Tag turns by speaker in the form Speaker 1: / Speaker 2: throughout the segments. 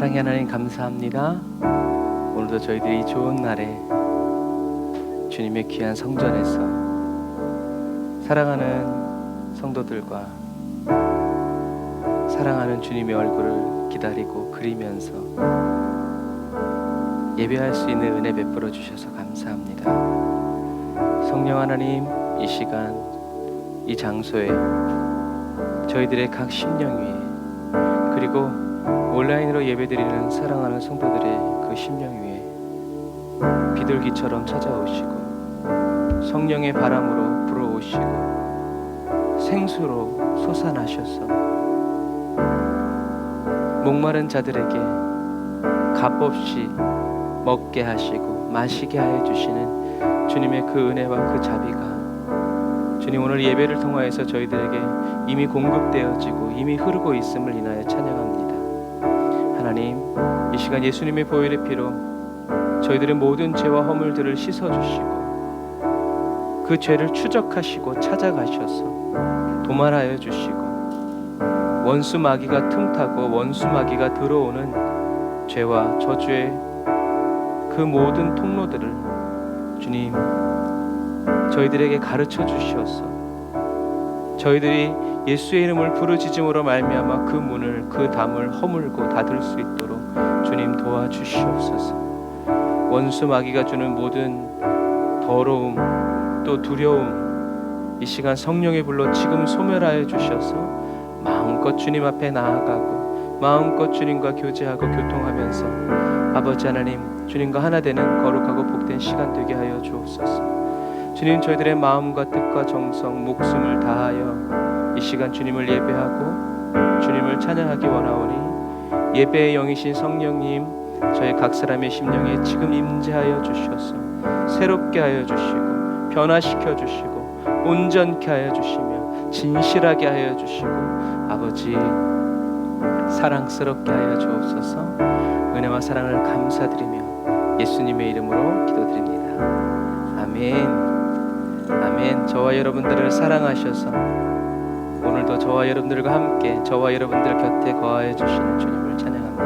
Speaker 1: 사랑의 하나님 감사합니다. 오늘도 저희들이 좋은 날에 주님의 귀한 성전에서 사랑하는 성도들과 사랑하는 주님의 얼굴을 기다리고 그리면서 예배할 수 있는 은혜 베풀어 주셔서 감사합니다. 성령 하나님, 이 시간 이 장소에 저희들의 각 심령 위에 그리고 온라인으로 예배드리는 사랑하는 성도들의 그 심령 위에 비둘기처럼 찾아오시고 성령의 바람으로 불어오시고 생수로 솟아나셔서 목마른 자들에게 값없이 먹게 하시고 마시게 하여 주시는 주님의 그 은혜와 그 자비가 주님, 오늘 예배를 통하여서 저희들에게 이미 공급되어지고 이미 흐르고 있음을 인하여 찬양합니다. 하나님, 이 시간 예수님의 보혈의 피로 저희들의 모든 죄와 허물들을 씻어주시고 그 죄를 추적하시고 찾아가셔서 도말하여 주시고 원수 마귀가 틈타고 원수 마귀가 들어오는 죄와 저주의 그 모든 통로들을 주님 저희들에게 가르쳐 주시어서 저희들이 예수의 이름을 부르짖음으로 말미암아 그 문을 그 담을 허물고 닫을 수 있도록 주님 도와주시옵소서. 원수 마귀가 주는 모든 더러움 또 두려움 이 시간 성령의 불로 지금 소멸하여 주셔서 마음껏 주님 앞에 나아가고 마음껏 주님과 교제하고 교통하면서 아버지 하나님 주님과 하나 되는 거룩하고 복된 시간 되게 하여 주옵소서. 주님, 저희들의 마음과 뜻과 정성 목숨을 다하여 이 시간 주님을 예배하고 주님을 찬양하기 원하오니 예배의 영이신 성령님 저희 각 사람의 심령에 지금 임재하여 주셔서 새롭게 하여 주시고 변화시켜 주시고 온전케 하여 주시며 진실하게 하여 주시고 아버지 사랑스럽게 하여 주옵소서. 은혜와 사랑을 감사드리며 예수님의 이름으로 기도드립니다. 아멘. 아멘. 저와 여러분들을 사랑하셔서 오늘도 저와 여러분들과 함께 저와 여러분들 곁에 거하여 주시는 주님을 찬양합니다.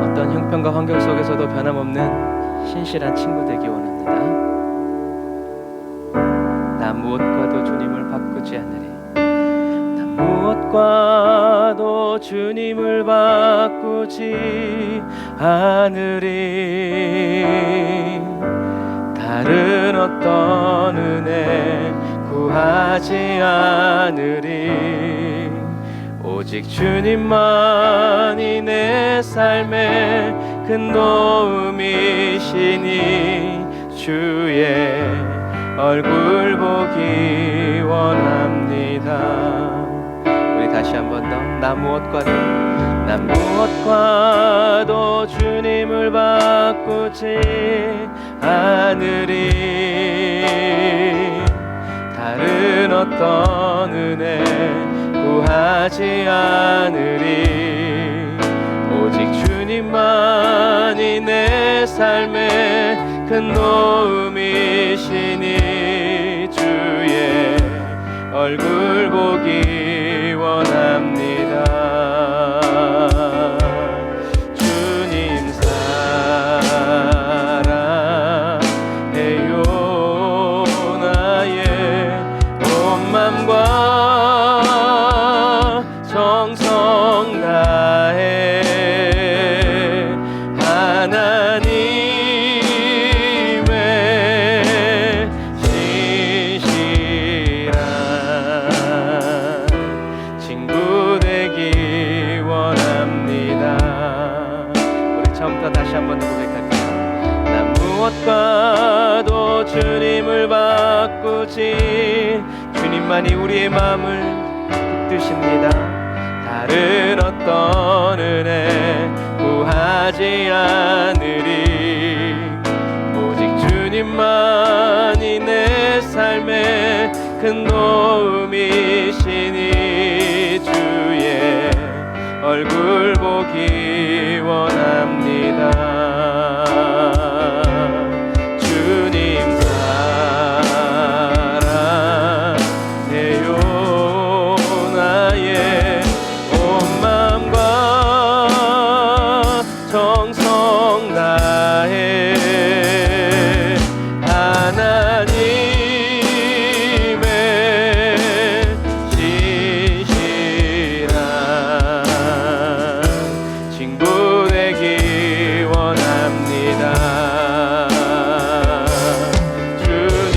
Speaker 1: 어떤 형편과 환경 속에서도 변함없는 신실한 친구 되기 원합니다. 나 무엇과도 주님을 바꾸지 않으리. 무엇과도 주님을 바꾸지 않으리. 다른 어떤 은혜 구하지 않으리. 오직 주님만이 내 삶의 큰 도움이시니 주의 얼굴 보기 원합니다. 다시 한 번 더. 나 무엇과도 주님을 바꾸지 않으리. 다른 어떤 은혜 구하지 않으리. 오직 주님만이 내 삶의 큰 도움이시니 주의 얼굴 보기 원합니다. 주님 사랑해요. 나의 온 맘과 정성 다해 하나님의 신실한 친구 되기 원합니다. 우리 처음부터 다시 한 번 더 고백할게요. 나 무엇과도 주님을 바꾸지 주님만이 우리의 마음을 붙드십니다. 다른 어떤 은혜 구하지 않으리. 오직 주님만이 내 삶의 큰 도움이시니 주의 얼굴 보기 원합니다. 정성 다해 하나님의 신실한 친구 되기 원합니다. 주님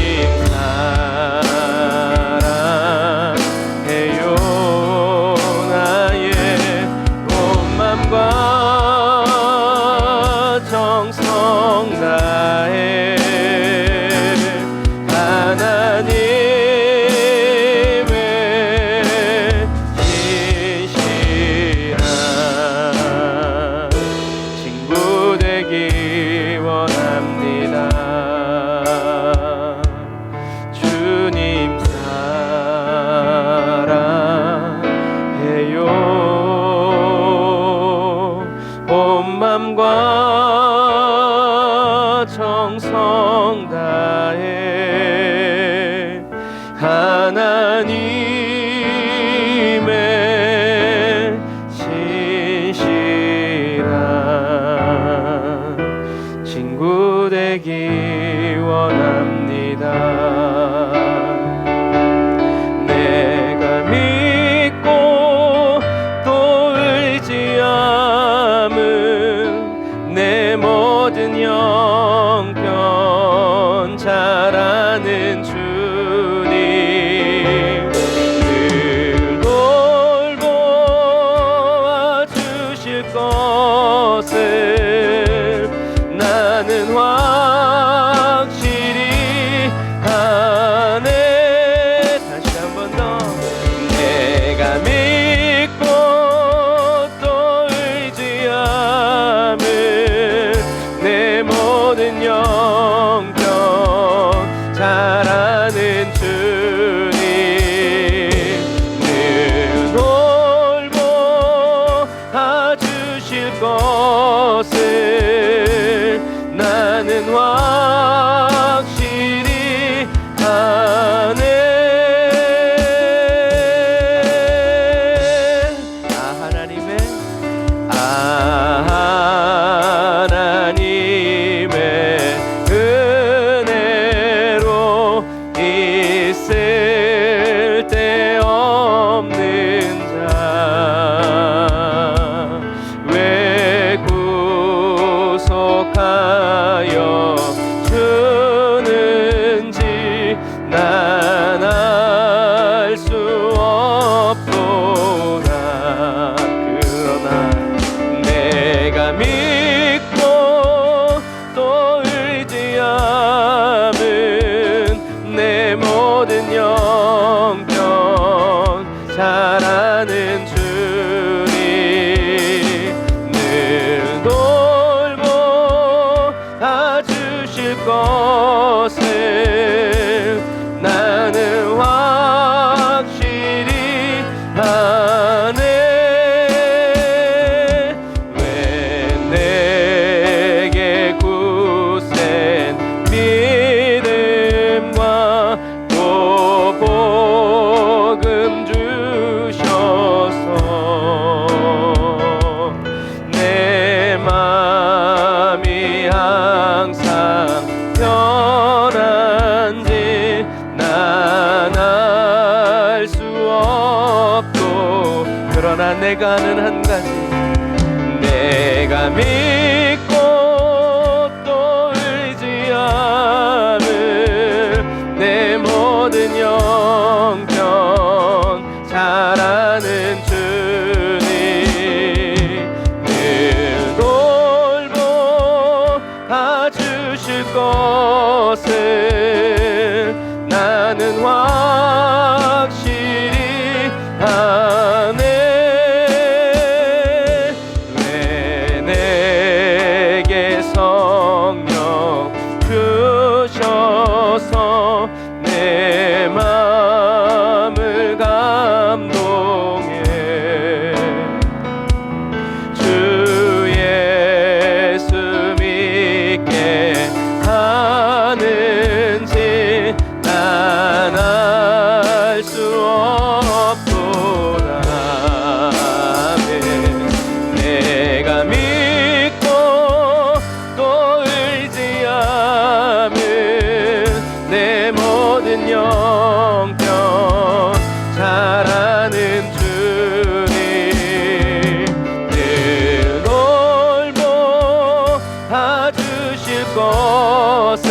Speaker 1: 사랑해요. 나의 온 맘과 정성 다해 하나님의 신실한 친구 되기 원합니다. 주님 사랑해요. 온 맘과 정성 다해 하나님의 신실한 친구 되기 원합니다. 내가 믿고 또 의지함은 내 모든 형편 잘 아는 주님 늘 돌보아 주실 것을 나는 확실히 아네. 다시 한 번 더. 내가 믿고 또 의지함을 내 모든 영병 잘 아는 주님 늘 돌보아 주실 것을 나는 확실히 아네. 하나님의 은혜로 있을 데 없는 자 왜 구속하여 주는지 난 알 수 없도다. 그러나 내가 믿고 또 의지함은 내 모든 영병 잘 아는 주님 늘 돌보아 주실 것을 나는 확실히 아네. 믿음과 또 복음 주셔서 내 맘이 항상 편한지 난 알 수 없도. 그러나 내가 아는 한 가지 내가 믿고 또 의지함을 내 모든 영병 잘 아는 주님 늘 돌보아 주실 것을 나는 확실히 아네. 왜 내게 성령 주셔서 내 마음을 감동해 주 예수 믿게 하는지 난 것을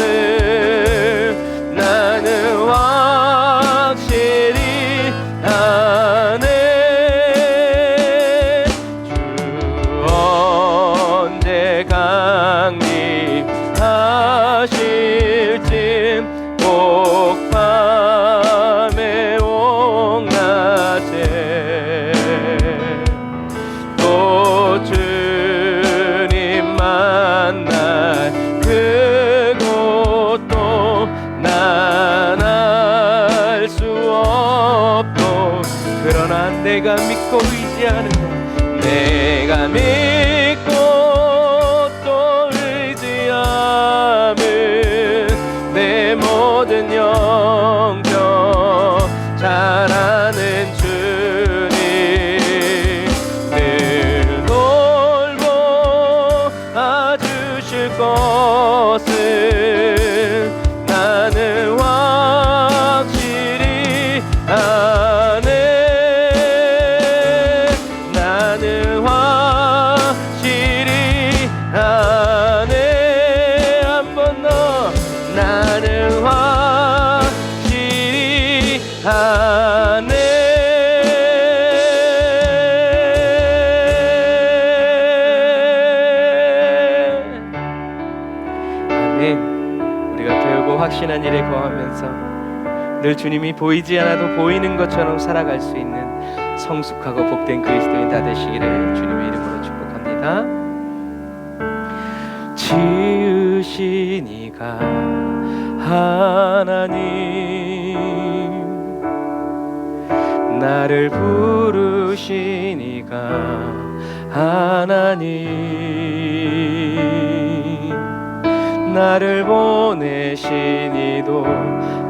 Speaker 1: 나는 확실히 아네. 주 언제 강림하실지 꼭 밤에 옥낮에 또 주님 만날 그곳도 난 알 수 없고, 그러나 내가 믿고 의지하는 것, 내가 믿고 또 의지함은 내 모든 영적 잘 아는 주님 늘 돌보아주실 것을 나는 확실히 아네. 나는 확실히 아네. 한 번 더. 나는 확실히 아네. 아멘. 우리가 배우고 확신한 일에 거하면서 늘 주님이 보이지 않아도 보이는 것처럼 살아갈 수 있는 성숙하고 복된 그리스도인 다 되시기를 주님의 이름으로 축복합니다. 지으신 이가 하나님, 나를 부르신 이가 하나님, 나를 보내신 이도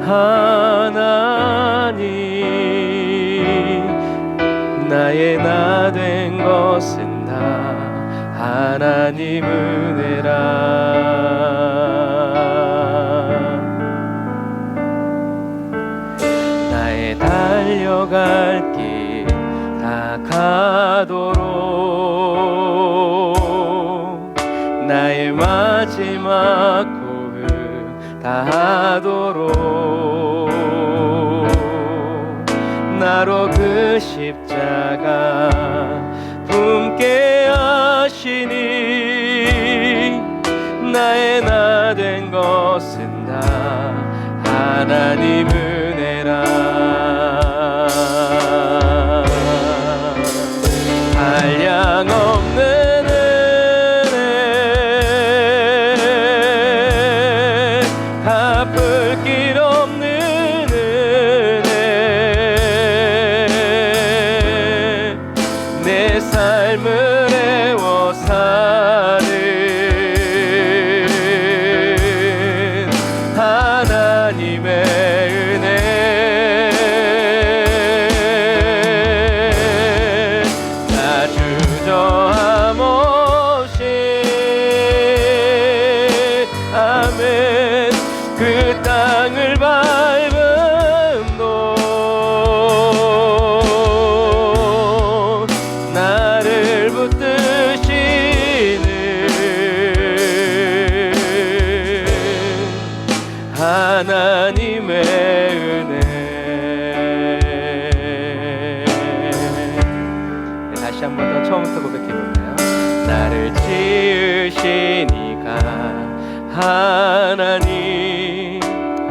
Speaker 1: 하나님, 나의 나 된 것은 다 하나님 은혜라. 나의 달려갈 길 다 가도록, 나의 마지막 고백 다 하도록, 나로 그 십자가 품게 하시니, 나의 나 된 것은 다 하나님 은혜라. 한량 없는 은혜, 갚을 길 없는 은혜, 내 삶을 애워 사는 하나님의 은혜. 나 주저함 없이 아멘 그 땅을 밟음도 나를 붙드시는 하나님의 은혜. 다시 한 번 더 처음부터 고백해 볼까요? 나를 지으신 이가 하나님,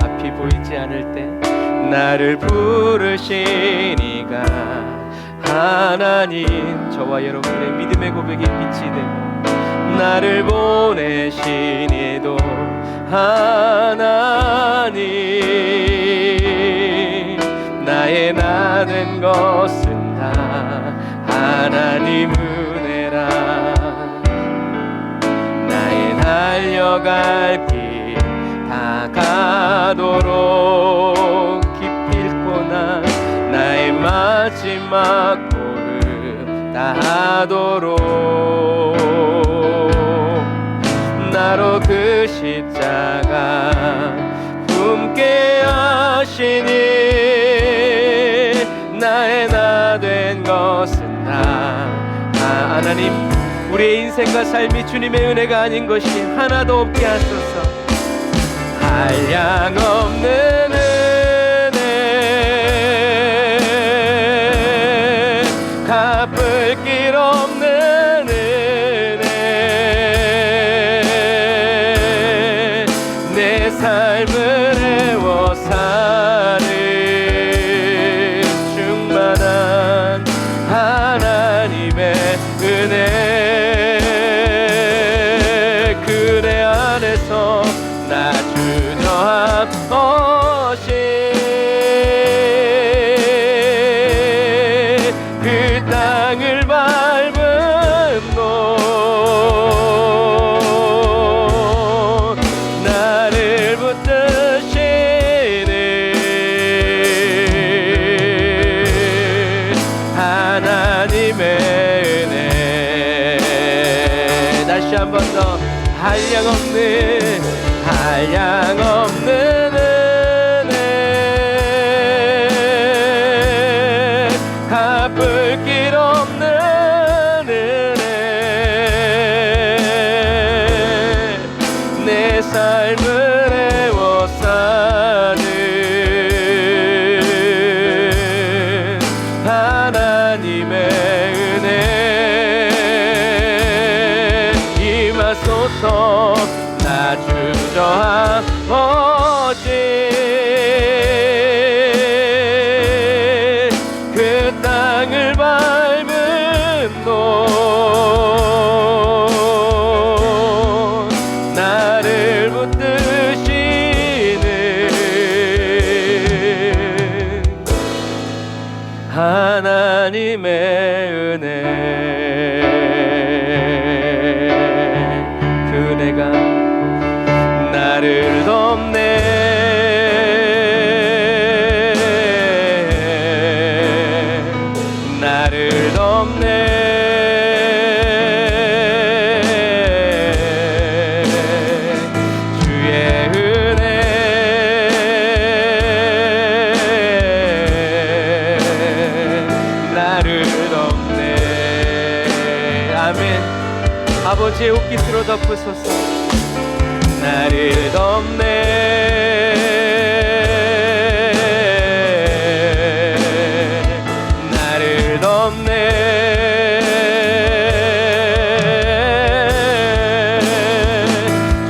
Speaker 1: 앞이 보이지 않을 때 나를 부르신 이가 하나님, 저와 여러분의 믿음의 고백이 빛이 되고, 나를 보내신 이도 하나님, 나의 나 된 것은 다 하나님 은혜라. 나의 달려갈 길 다 가도록, 깊이 읽고 나의 마지막 고백 다 하도록, 나로 그 십자가 품게 하시니, 나의 나 된 것은 다 하나님 우리의 인생과 삶이 주님의 은혜가 아닌 것이 하나도 없게 하소서. 한량없는 은혜, 갚을 길 없는 은혜, 내 삶을 애워 사는 충만한 하나님의 은혜, 그대 안에서 나 주저함 없이 그 땅을 밟은 곳, 나를 붙드시는 하나님의 은혜. 다시 한 번 더. 한량없는 은혜, 갚을 길 없는 은혜, 내 삶을 애워 사는 하나님의 은혜, 임하소서. 나 주저함 없이 그 땅을 밟은 곳, 나를 붙드시는 하나님의 은혜, 그네가 나를 덮네, 나를 덮네. 주의 은혜 나를 덮네. 아멘. 아버지의 옷깃으로 덮으소서. 나를 덮네, 나를 덮네.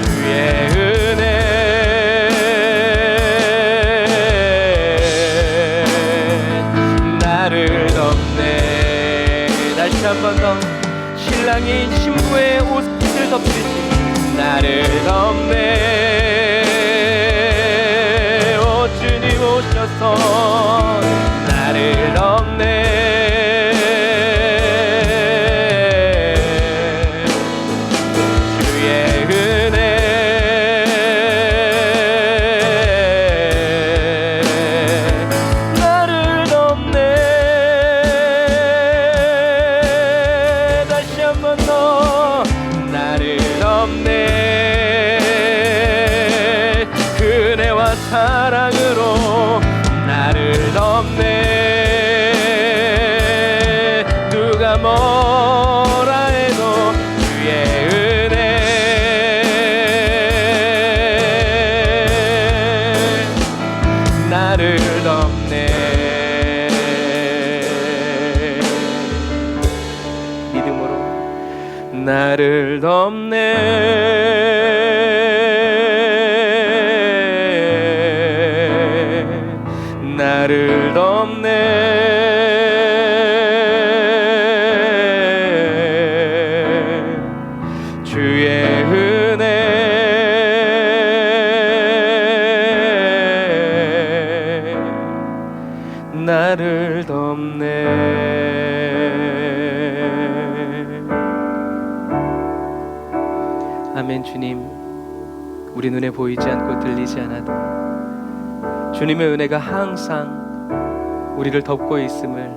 Speaker 1: 주의 은혜 나를 덮네. 다시 한 번 더. 신랑이 신부의 옷깃을 덮듯이 나를 덮네. 오 주님 오셔서 나를 덮네. 주의 은혜 나를 덮네. 다시 한 번 더. 나를 덮네. 그네와 사랑으로 나를 덮네. 누가 뭐라 해도 주의 은혜 나를 덮네. 믿음으로 나를 덮네. 나를 덮네. 주의 은혜 나를 덮네. 아멘. 주님, 우리 눈에 보이지 않고 들리지 않아도 주님의 은혜가 항상 우리를 덮고 있음을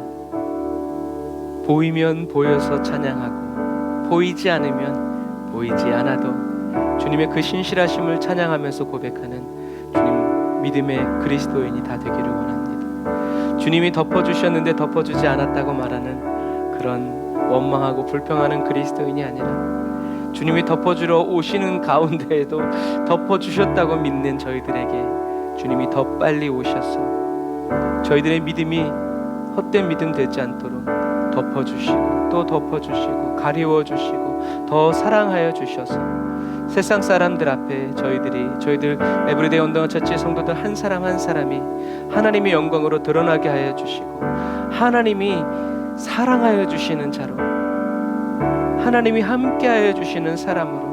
Speaker 1: 보이면 보여서 찬양하고 보이지 않으면 보이지 않아도 주님의 그 신실하심을 찬양하면서 고백하는 주님 믿음의 그리스도인이 다 되기를 원합니다. 주님이 덮어주셨는데 덮어주지 않았다고 말하는 그런 원망하고 불평하는 그리스도인이 아니라 주님이 덮어주러 오시는 가운데에도 덮어주셨다고 믿는 저희들에게 주님이 더 빨리 오셔서 저희들의 믿음이 헛된 믿음 되지 않도록 덮어주시고 또 덮어주시고 가리워주시고 더 사랑하여 주셔서 세상 사람들 앞에 저희들 에브리데이 언더원 처치의 성도들 한 사람 한 사람이 하나님의 영광으로 드러나게 하여 주시고 하나님이 사랑하여 주시는 자로, 하나님이 함께하여 주시는 사람으로,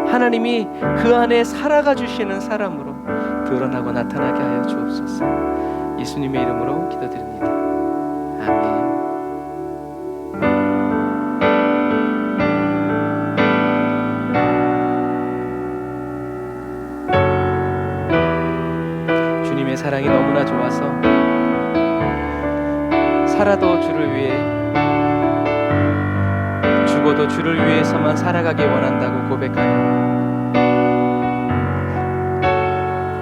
Speaker 1: 하나님이 그 안에 살아가 주시는 사람으로 드러나고 나타나게 하여 주옵소서. 예수님의 이름으로 기도드립니다. 아멘. 주님의 사랑이 너무나 좋아서 살아도 주를 위해, 죽어도 주를 위해서만 살아가기 원한다고 고백하는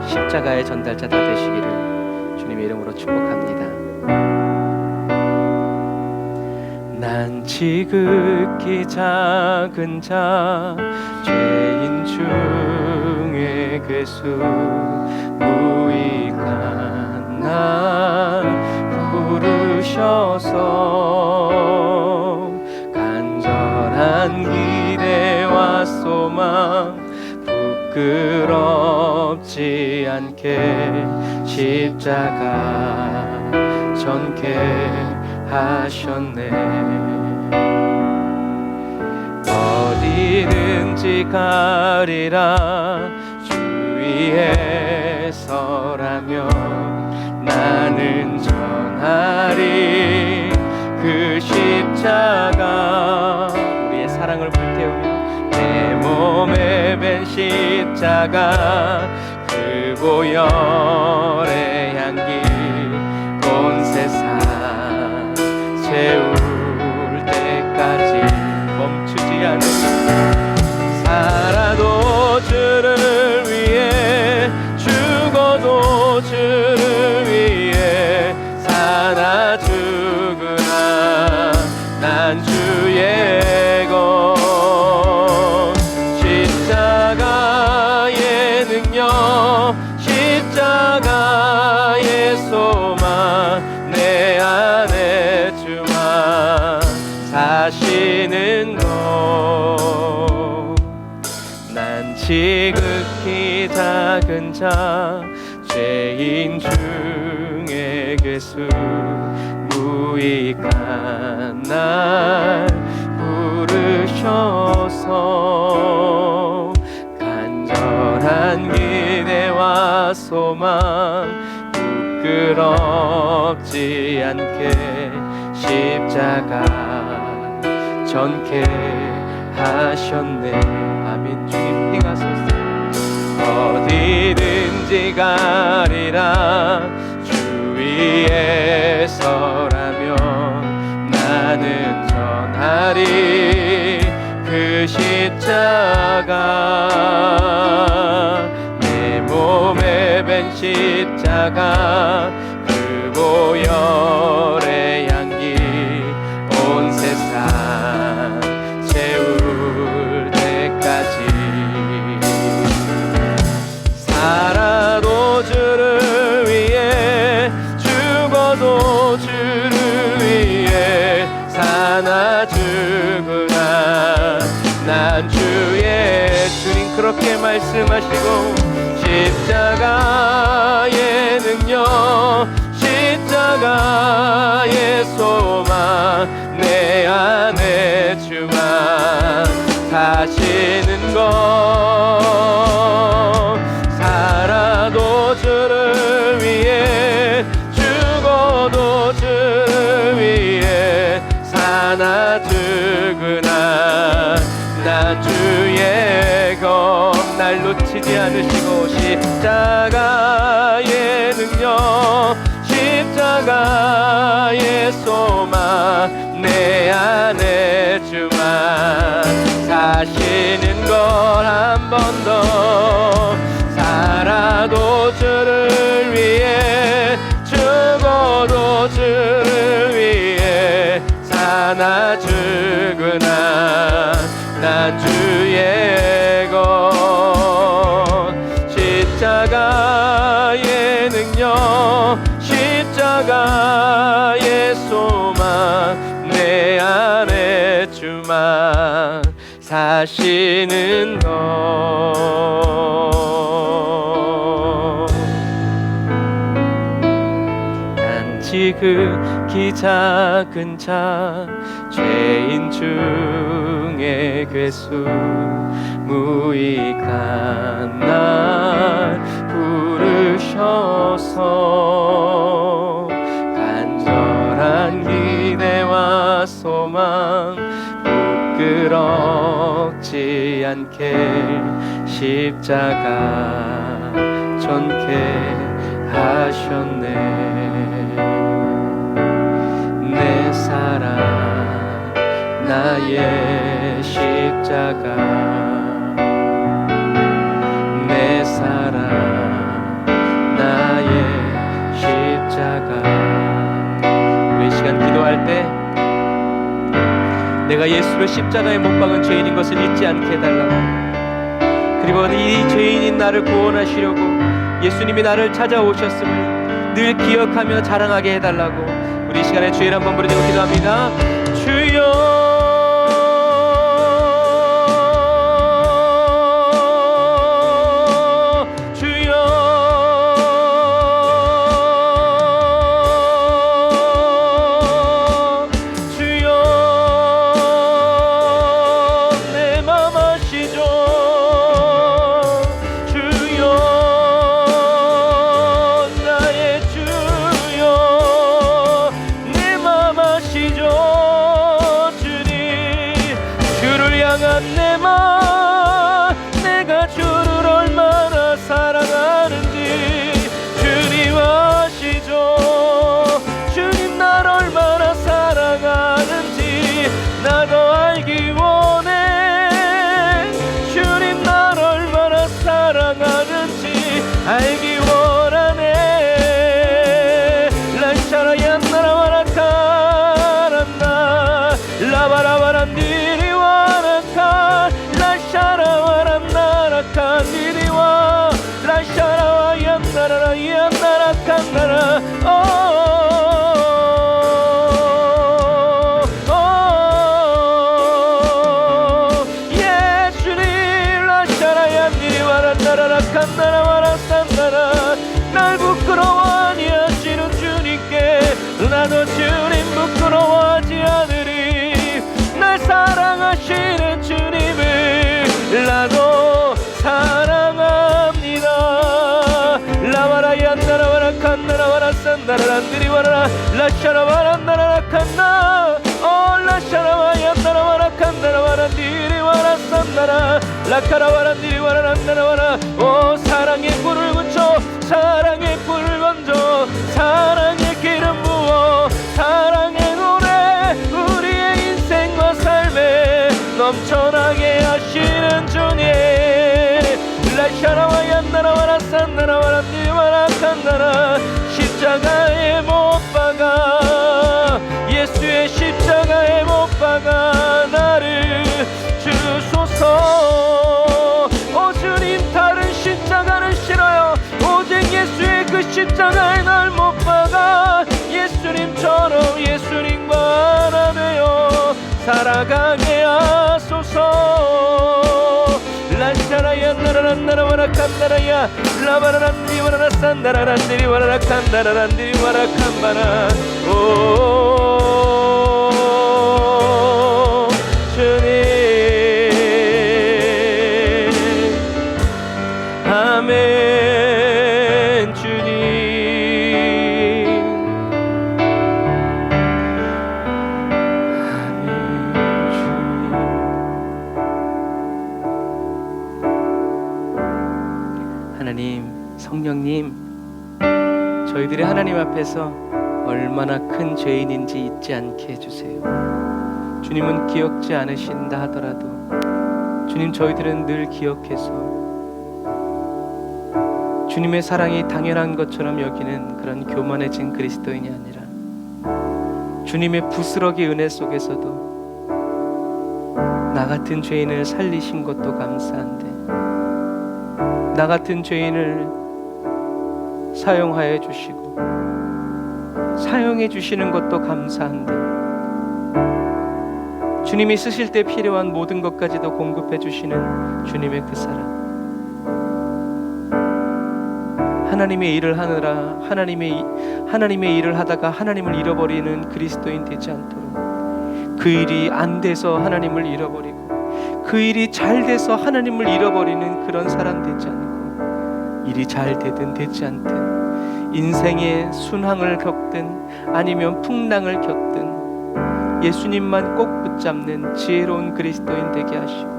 Speaker 1: 십자가의 전달자 다 되시기를 주님의 이름으로 축복합니다. 난 지극히 작은 자, 죄인 중에 괴수, 무익한 나 부르셔서 간절한 기대와 소망 부끄럽지 않게 십자가 전케 하셨네. 어디든지 가리라 주위에 서라며 나는 전하리 그 십자가. 우리의 사랑을 불태우며 내 몸에 밴 십자가, 그 보혈의 향기 온 세상 채울 때까지 멈추지 않는, 살아도 주를 위해 죽어도 주를 위해 사나 죽으나 난 주의 것. 십자가의 능력, 십자가의 소망, 내 안에 주만 사시는 것. 난 지극히 작은 자, 죄인 중에 괴수, 무익한 날 부르셔서 간절한 기대와 소망 부끄럽지 않게 십자가 전케 하셨네. 아멘. 주님 행하소서. 어디든지 가리라 주위에 서라며 나는 전하리 그 십자가, 내 몸에 밴 십자가, 그 보혈의 향기 온 세상 채울 때까지 살아도 주를 위해 죽어도 주를 위해 사나 죽으나 난 주의. 주님 그렇게 말씀하시고 십자가의 능력, 십자가의 소망, 내 안에 주만 사시는 것. 살아도 주를 위해 죽어도 주를 위해 사나 죽으나 난 주의 것. 날 놓치지 않으시고 십자가의 능력, 십자가의 소망, 내 안에 주만 사시는 걸 한 번 더. 살아도 주를 위해 죽어도 주를 위해 사나 주 십자가의 소망 내 안에 주만 사시는 너. 단지 극히 작은 자 죄인 중에 괴수 무익한 날 부르셔서 간절한 기대와 소망 부끄럽지 않게 십자가 전케 하셨네. 내 사랑 나의 십자가 내 사랑 나의 십자가. 우리 시간 기도할 때 내가 예수를 십자가에 못 박은 죄인인 것을 잊지 않게 해달라고, 그리고 이 죄인인 나를 구원하시려고 예수님이 나를 찾아오셨음을 늘 기억하며 자랑하게 해달라고 우리 시간에 주일 한번 부르짖고 기도합니다. 주여 내가 주를 얼마나 사랑하는지 주님 아시죠. 주님 날 얼마나 사랑하는지 나도 알기 원해. 주님 날 얼마나 사랑하는지 알기 원하네. 란샤라야 나라와라카란나 라바라바란디리 와라카 라샤라와란나라칸디리와 라샤라와 얀나라라 얀나라칸나라. 예수님 라샤라얀디리와란나라라칸나라와라산나라. 날 부끄러워하니 하시는 주님께 나도 주님 부끄러워하지 않으리. 날 사랑하시는 주님을 나도 사랑합니다. 라와라얀나라와라 칸나라와라 산나라란드리와라라 라샤라와란나라라 칸나 라샤라와얀나라와라 칸나라와란디리와라 산나라 라카라와란디리와라란나라와라. 오 사랑의 불을 붙여 사랑의 불을 건져 사랑의 기름 부어 사랑의 노래 우리의 인생과 삶에 넘쳐나게 하시는 주님. 라샤라와 얀나라와라 산나라와라 니와라 칸나라. 십자가에 못 박아 예수의 십자가에 못 박아 나를 주소서. 오 주님 다른 십자가는 싫어요. 오직 예수의 그 십자가에 날 못 박아 예수님처럼 예수님과 하나 되어 살아가게 하소서. 란샤라야 나라란나라와라 칸나라야 라바라란디와라라 산나라란디리와라라 칸나라란디리와라 칸바라. 오 주님 아멘. 주님 아멘. 주님 하나님 성령님 저희들이 하나님 앞에서 얼마나 큰 죄인인지 잊지 않게 해주세요. 주님은 기억지 않으신다 하더라도 주님 저희들은 늘 기억해서 주님의 사랑이 당연한 것처럼 여기는 그런 교만해진 그리스도인이 아니라 주님의 부스러기 은혜 속에서도 나 같은 죄인을 살리신 것도 감사한데 나 같은 죄인을 사용하여 주시고 사용해 주시는 것도 감사한데 주님이 쓰실 때 필요한 모든 것까지도 공급해 주시는 주님의 그 사랑, 하나님의 일을 하느라 하나님의 일을 하다가 하나님을 잃어버리는 그리스도인 되지 않도록, 그 일이 안 돼서 하나님을 잃어버리고 그 일이 잘 돼서 하나님을 잃어버리는 그런 사람 되지 않고, 일이 잘 되든 되지 않든 인생의 순항을 겪든 아니면 풍랑을 겪든 예수님만 꼭 붙잡는 지혜로운 그리스도인 되게 하시고,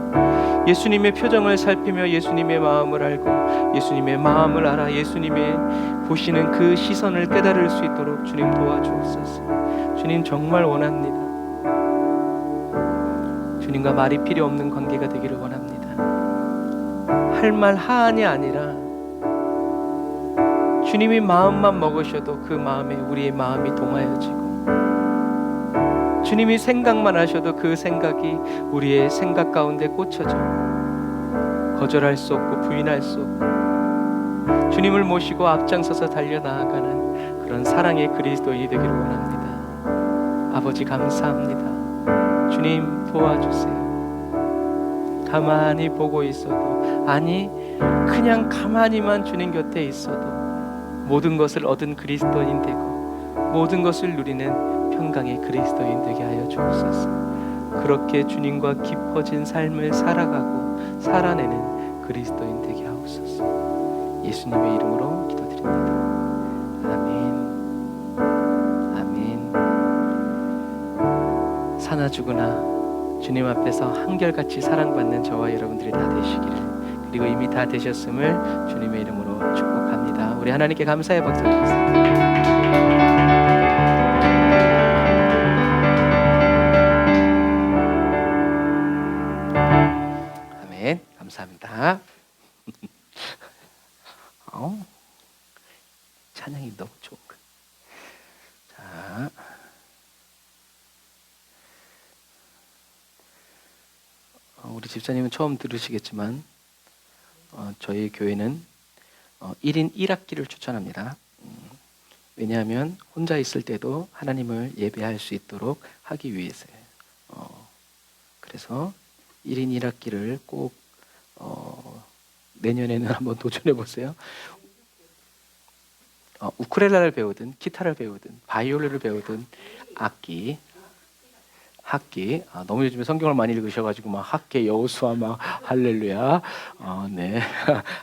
Speaker 1: 예수님의 표정을 살피며 예수님의 마음을 알고 예수님의 마음을 알아 예수님의 보시는 그 시선을 깨달을 수 있도록 주님 도와주옵소서. 주님 정말 원합니다. 주님과 말이 필요 없는 관계가 되기를 원합니다. 할 말 하안이 아니라 주님이 마음만 먹으셔도 그 마음에 우리의 마음이 동하여지고, 주님이 생각만 하셔도 그 생각이 우리의 생각 가운데 꽂혀져 거절할 수 없고 부인할 수 없고 주님을 모시고 앞장서서 달려나아가는 그런 사랑의 그리스도인이 되기를 원합니다. 아버지 감사합니다. 주님 도와주세요. 가만히 보고 있어도, 아니 그냥 가만히만 주님 곁에 있어도 모든 것을 얻은 그리스도인 되고 모든 것을 누리는 평강의 그리스도인 되게 하여 주옵소서. 그렇게 주님과 깊어진 삶을 살아가고 살아내는 그리스도인 되게 하옵소서. 예수님의 이름으로 기도드립니다. 아멘. 아멘. 사나 죽으나 주님 앞에서 한결같이 사랑받는 저와 여러분들이 다 되시기를, 그리고 이미 다 되셨음을 주님의 이름으로 축복합니다. 우리 하나님께 감사의 박수 드리겠습니다. 감사합니다. 찬양이 너무 좋은 거. 자, 우리 집사님은 처음 들으시겠지만 저희 교회는 1인 1악기를 추천합니다. 왜냐하면 혼자 있을 때도 하나님을 예배할 수 있도록 하기 위해서예요. 그래서 1인 1악기를 꼭 내년에는 한번 도전해 보세요. 우쿨렐레를 배우든 기타를 배우든 바이올린을 배우든 학기 너무 요즘에 성경을 많이 읽으셔가지고 막 학계 여호수아 막 할렐루야 네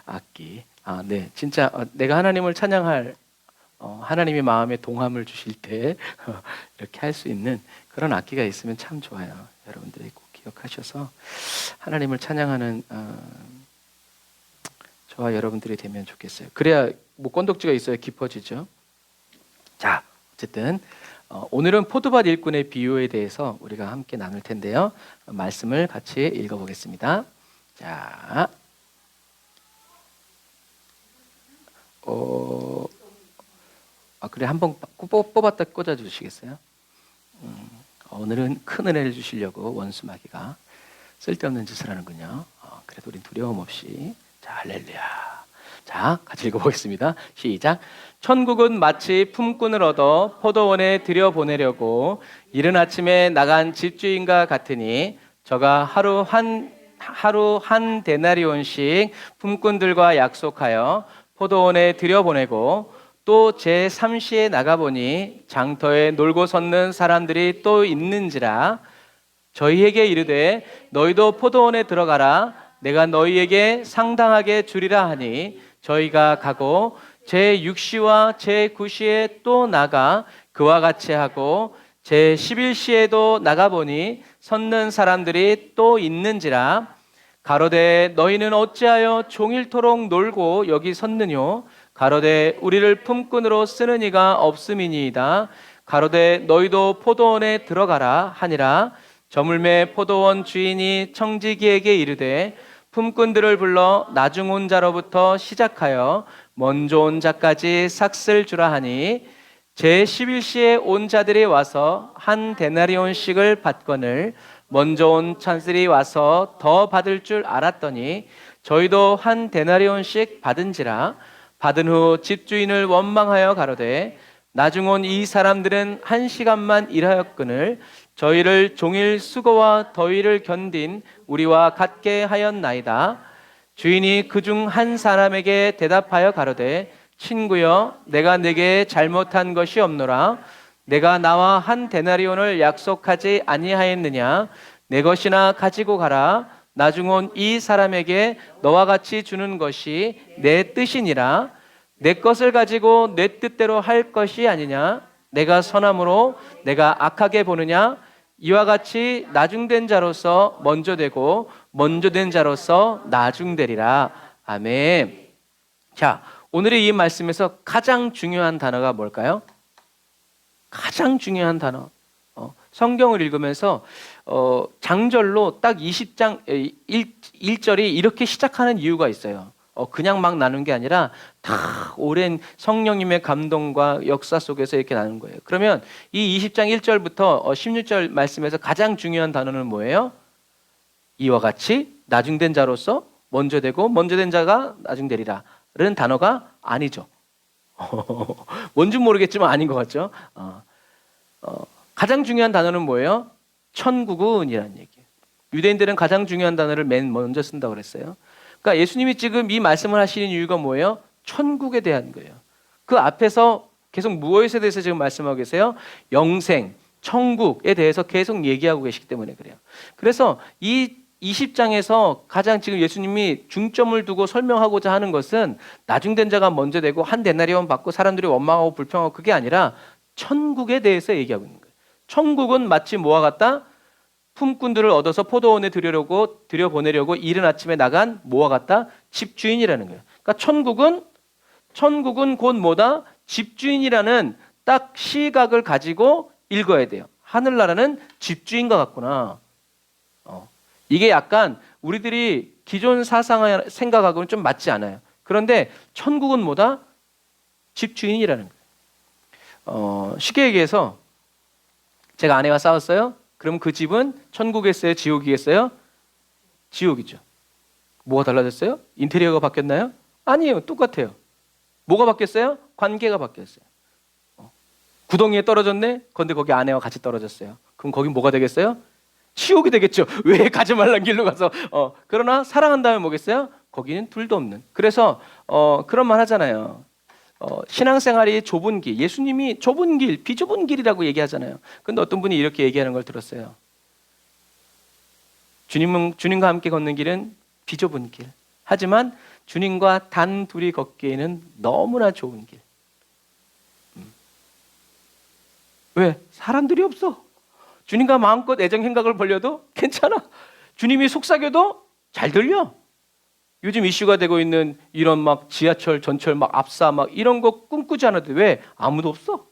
Speaker 1: 악기 네 진짜 내가 하나님을 찬양할 하나님의 마음에 동함을 주실 때 이렇게 할 수 있는 그런 악기가 있으면 참 좋아요. 여러분들이 꼭 기억하셔서 하나님을 찬양하는 저와 여러분들이 되면 좋겠어요. 그래야 뭐 건덕지가 있어야 깊어지죠. 자, 어쨌든 오늘은 포도밭 일꾼의 비유에 대해서 우리가 함께 나눌 텐데요. 말씀을 같이 읽어보겠습니다. 자, 그래 한번 뽑았다 꽂아주시겠어요? 오늘은 큰 은혜를 주시려고 원수마귀가 쓸데없는 짓을 하는군요. 그래도 우린 두려움 없이 자 할렐루야. 자 같이 읽어보겠습니다. 시작. 천국은 마치 품꾼을 얻어 포도원에 들여보내려고 이른 아침에 나간 집주인과 같으니 저가 하루 한 데나리온씩 품꾼들과 약속하여 포도원에 들여보내고 또 제3시에 나가보니 장터에 놀고 섰는 사람들이 또 있는지라 저희에게 이르되 너희도 포도원에 들어가라 내가 너희에게 상당하게 주리라 하니 저희가 가고 제6시와 제9시에 또 나가 그와 같이 하고 제11시에도 나가보니 섰는 사람들이 또 있는지라 가로되 너희는 어찌하여 종일토록 놀고 여기 섰느뇨 가로되 우리를 품꾼으로 쓰는 이가 없음이니이다 가로되 너희도 포도원에 들어가라 하니라 저물매 포도원 주인이 청지기에게 이르되 품꾼들을 불러 나중 온 자로부터 시작하여 먼저 온 자까지 삭슬 주라 하니 제11시에 온 자들이 와서 한 데나리온씩을 받거늘 먼저 온 자들이 와서 더 받을 줄 알았더니 저희도 한 데나리온씩 받은지라 받은 후 집주인을 원망하여 가로되 나중 온 이 사람들은 1시간만 일하였거늘 저희를 종일 수고와 더위를 견딘 우리와 같게 하였나이다. 주인이 그중 한 사람에게 대답하여 가로되 친구여 내가 네게 잘못한 것이 없노라. 내가 나와 한 데나리온을 약속하지 아니하였느냐. 내 것이나 가지고 가라. 나중 온 이 사람에게 너와 같이 주는 것이 내 뜻이니라. 내 것을 가지고 내 뜻대로 할 것이 아니냐. 내가 선함으로 내가 악하게 보느냐. 이와 같이 나중된 자로서 먼저 되고 먼저 된 자로서 나중되리라. 아멘. 자, 오늘의 이 말씀에서 가장 중요한 단어가 뭘까요? 가장 중요한 단어. 성경을 읽으면서 장절로 딱 20장 1절이 이렇게 시작하는 이유가 있어요. 그냥 막 나눈 게 아니라 다 오랜 성령님의 감동과 역사 속에서 이렇게 나눈 거예요. 그러면 이 20장 1절부터 16절 말씀에서 가장 중요한 단어는 뭐예요? 이와 같이 나중된 자로서 먼저 되고 먼저 된 자가 나중되리라 라는 단어가 아니죠. 뭔지 모르겠지만 아닌 것 같죠. 가장 중요한 단어는 뭐예요? 천국은이라는 얘기예요. 유대인들은 가장 중요한 단어를 맨 먼저 쓴다고 그랬어요. 그러니까 예수님이 지금 이 말씀을 하시는 이유가 뭐예요? 천국에 대한 거예요. 그 앞에서 계속 무엇에 대해서 지금 말씀하고 계세요? 영생, 천국에 대해서 계속 얘기하고 계시기 때문에 그래요. 그래서 이 20장에서 가장 지금 예수님이 중점을 두고 설명하고자 하는 것은 나중된 자가 먼저 되고 한 데나리온 받고 사람들이 원망하고 불평하고 그게 아니라 천국에 대해서 얘기하고 있는 거예요. 천국은 마치 뭐와 같다? 품꾼들을 얻어서 포도원에 들여보내려고 이른 아침에 나간 뭐와 같다? 집주인이라는 거예요. 그러니까 천국은 곧 뭐다? 집주인이라는 딱 시각을 가지고 읽어야 돼요. 하늘나라는 집주인과 같구나. 이게 약간 우리들이 기존 사상 생각하고는 좀 맞지 않아요. 그런데 천국은 뭐다? 집주인이라는 거예요. 쉽게 얘기해서 제가 아내와 싸웠어요. 그럼 그 집은 천국이겠어요? 지옥이겠어요? 지옥이죠. 뭐가 달라졌어요? 인테리어가 바뀌었나요? 아니에요. 똑같아요. 뭐가 바뀌었어요? 관계가 바뀌었어요. 구덩이에 떨어졌네? 그런데 거기 아내와 같이 떨어졌어요. 그럼 거긴 뭐가 되겠어요? 지옥이 되겠죠. 왜 가지 말란 길로 가서. 그러나 사랑한다면 뭐겠어요? 거기는 둘도 없는. 그래서 그런 말 하잖아요. 신앙생활이 좁은 길, 예수님이 좁은 길, 비좁은 길이라고 얘기하잖아요. 근데 어떤 분이 이렇게 얘기하는 걸 들었어요. 주님과 함께 걷는 길은 비좁은 길. 하지만 주님과 단 둘이 걷기에는 너무나 좋은 길. 왜? 사람들이 없어. 주님과 마음껏 애정 행각을 벌려도 괜찮아. 주님이 속삭여도 잘 들려. 요즘 이슈가 되고 있는 이런 막 지하철, 전철 막 압사 막 이런 거 꿈꾸지 않아도 왜? 아무도 없어.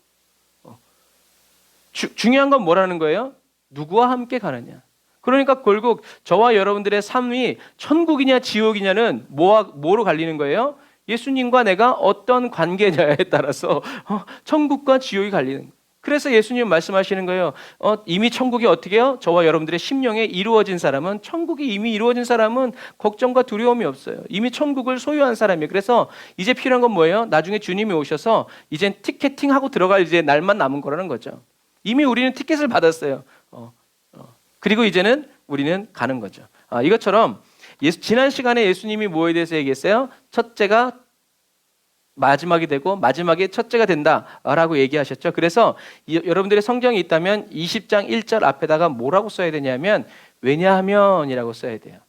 Speaker 1: 중요한 건 뭐라는 거예요? 누구와 함께 가느냐. 그러니까 결국 저와 여러분들의 삶이 천국이냐 지옥이냐는 뭐로 갈리는 거예요? 예수님과 내가 어떤 관계냐에 따라서 천국과 지옥이 갈리는 거예요. 그래서 예수님 말씀하시는 거예요. 이미 천국이 어떻게 해요? 저와 여러분들의 심령에 이루어진 사람은, 천국이 이미 이루어진 사람은 걱정과 두려움이 없어요. 이미 천국을 소유한 사람이에요. 그래서 이제 필요한 건 뭐예요? 나중에 주님이 오셔서 이젠 티켓팅하고 들어갈 이제 날만 남은 거라는 거죠. 이미 우리는 티켓을 받았어요. 그리고 이제는 우리는 가는 거죠. 이것처럼 지난 시간에 예수님이 뭐에 대해서 얘기했어요? 첫째가 마지막이 되고 마지막이 첫째가 된다라고 얘기하셨죠. 그래서 여러분들의 성경이 있다면 20장 1절 앞에다가 뭐라고 써야 되냐면 왜냐하면이라고 써야 돼요.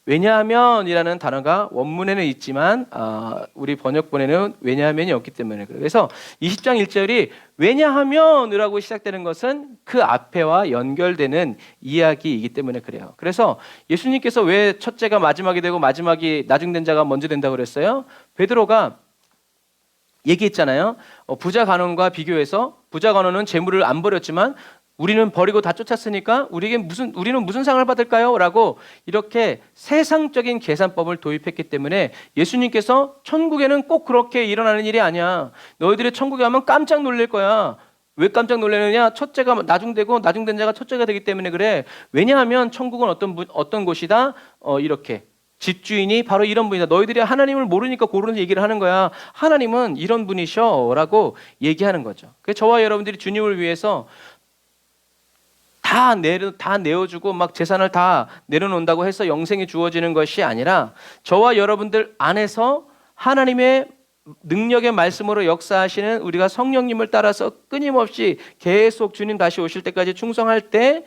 Speaker 1: 왜냐하면이라는 단어가 원문에는 있지만 우리 번역본에는 왜냐하면이 없기 때문에 그래요. 그래서 20장 1절이 왜냐하면이라고 시작되는 것은 그 앞에와 연결되는 이야기이기 때문에 그래요. 그래서 예수님께서 왜 첫째가 마지막이 되고 마지막이 나중된 자가 먼저 된다고 그랬어요? 베드로가 얘기했잖아요. 부자 간원과 비교해서 부자 간원은 재물을 안 버렸지만 우리는 버리고 다 쫓았으니까 우리는 무슨 상을 받을까요? 라고 이렇게 세상적인 계산법을 도입했기 때문에 예수님께서 천국에는 꼭 그렇게 일어나는 일이 아니야. 너희들이 천국에 가면 깜짝 놀랄 거야. 왜 깜짝 놀라느냐? 첫째가 나중되고 나중된 자가 첫째가 되기 때문에 그래. 왜냐하면 천국은 어떤 곳이다? 이렇게 집주인이 바로 이런 분이다. 너희들이 하나님을 모르니까 그런 얘기를 하는 거야. 하나님은 이런 분이셔 라고 얘기하는 거죠. 그래서 저와 여러분들이 주님을 위해서 다 내어주고 막 재산을 다 내려놓는다고 해서 영생이 주어지는 것이 아니라 저와 여러분들 안에서 하나님의 능력의 말씀으로 역사하시는 우리가 성령님을 따라서 끊임없이 계속 주님 다시 오실 때까지 충성할 때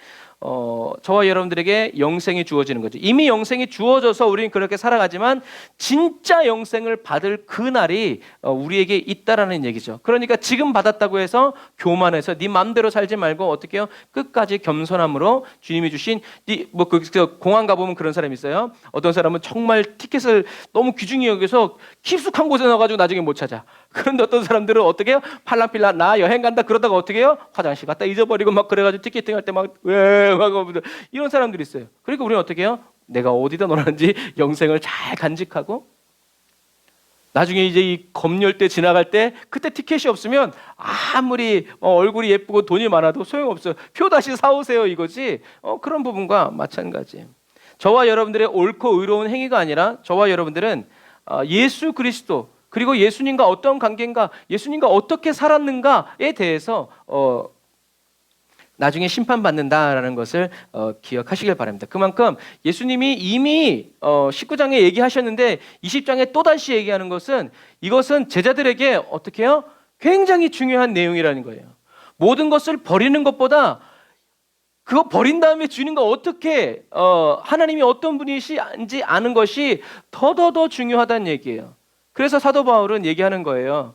Speaker 1: 저와 여러분들에게 영생이 주어지는 거죠. 이미 영생이 주어져서 우리는 그렇게 살아가지만 진짜 영생을 받을 그 날이 우리에게 있다라는 얘기죠. 그러니까 지금 받았다고 해서 교만해서 네 마음대로 살지 말고 어떻게 해요? 끝까지 겸손함으로 주님이 주신 공항 가보면 그런 사람이 있어요. 어떤 사람은 정말 티켓을 너무 귀중히 여기서 깊숙한 곳에 넣어가지고 나중에 못 찾아. 그런데 어떤 사람들은 어떻게 해요? 팔랑필라 나 여행 간다 그러다가 어떻게 해요? 화장실 갔다 잊어버리고 막 그래가지고 티켓팅 할 때 막 이런 사람들이 있어요. 그러니까 우리는 어떻게 해요? 내가 어디다 놓았는지 영생을 잘 간직하고 나중에 이제 이 검열 때 지나갈 때 그때 티켓이 없으면 아무리 얼굴이 예쁘고 돈이 많아도 소용없어요. 표 다시 사오세요 이거지. 그런 부분과 마찬가지. 저와 여러분들의 옳고 의로운 행위가 아니라 저와 여러분들은 예수 그리스도 그리고 예수님과 어떤 관계인가, 예수님과 어떻게 살았는가에 대해서 나중에 심판받는다라는 것을 기억하시길 바랍니다. 그만큼 예수님이 이미 19장에 얘기하셨는데 20장에 또다시 얘기하는 것은 이것은 제자들에게 어떻게 해요? 굉장히 중요한 내용이라는 거예요. 모든 것을 버리는 것보다 그거 버린 다음에 주님과 어떻게 하나님이 어떤 분이신지 아는 것이 더 중요하다는 얘기예요. 그래서 사도 바울은 얘기하는 거예요.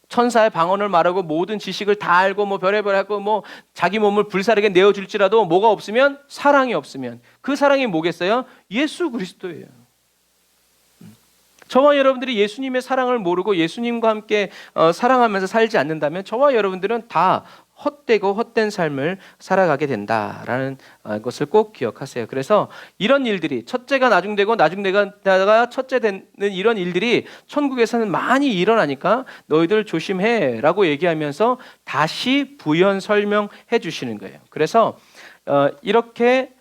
Speaker 1: 천사의 방언을 말하고 모든 지식을 다 알고 뭐 별의별 하고 뭐 자기 몸을 불사르게 내어줄지라도 뭐가 없으면 사랑이 없으면 그 사랑이 뭐겠어요? 예수 그리스도예요. 저와 여러분들이 예수님의 사랑을 모르고 예수님과 함께 사랑하면서 살지 않는다면 저와 여러분들은 다 헛되고 헛된 삶을 살아가게 된다라는 것을 꼭 기억하세요. 그래서 이런 일들이 첫째가 나중되고 나중되다가 첫째 되는 이런 일들이 천국에서는 많이 일어나니까 너희들 조심해 라고 얘기하면서 다시 부연 설명해 주시는 거예요. 그래서 이렇게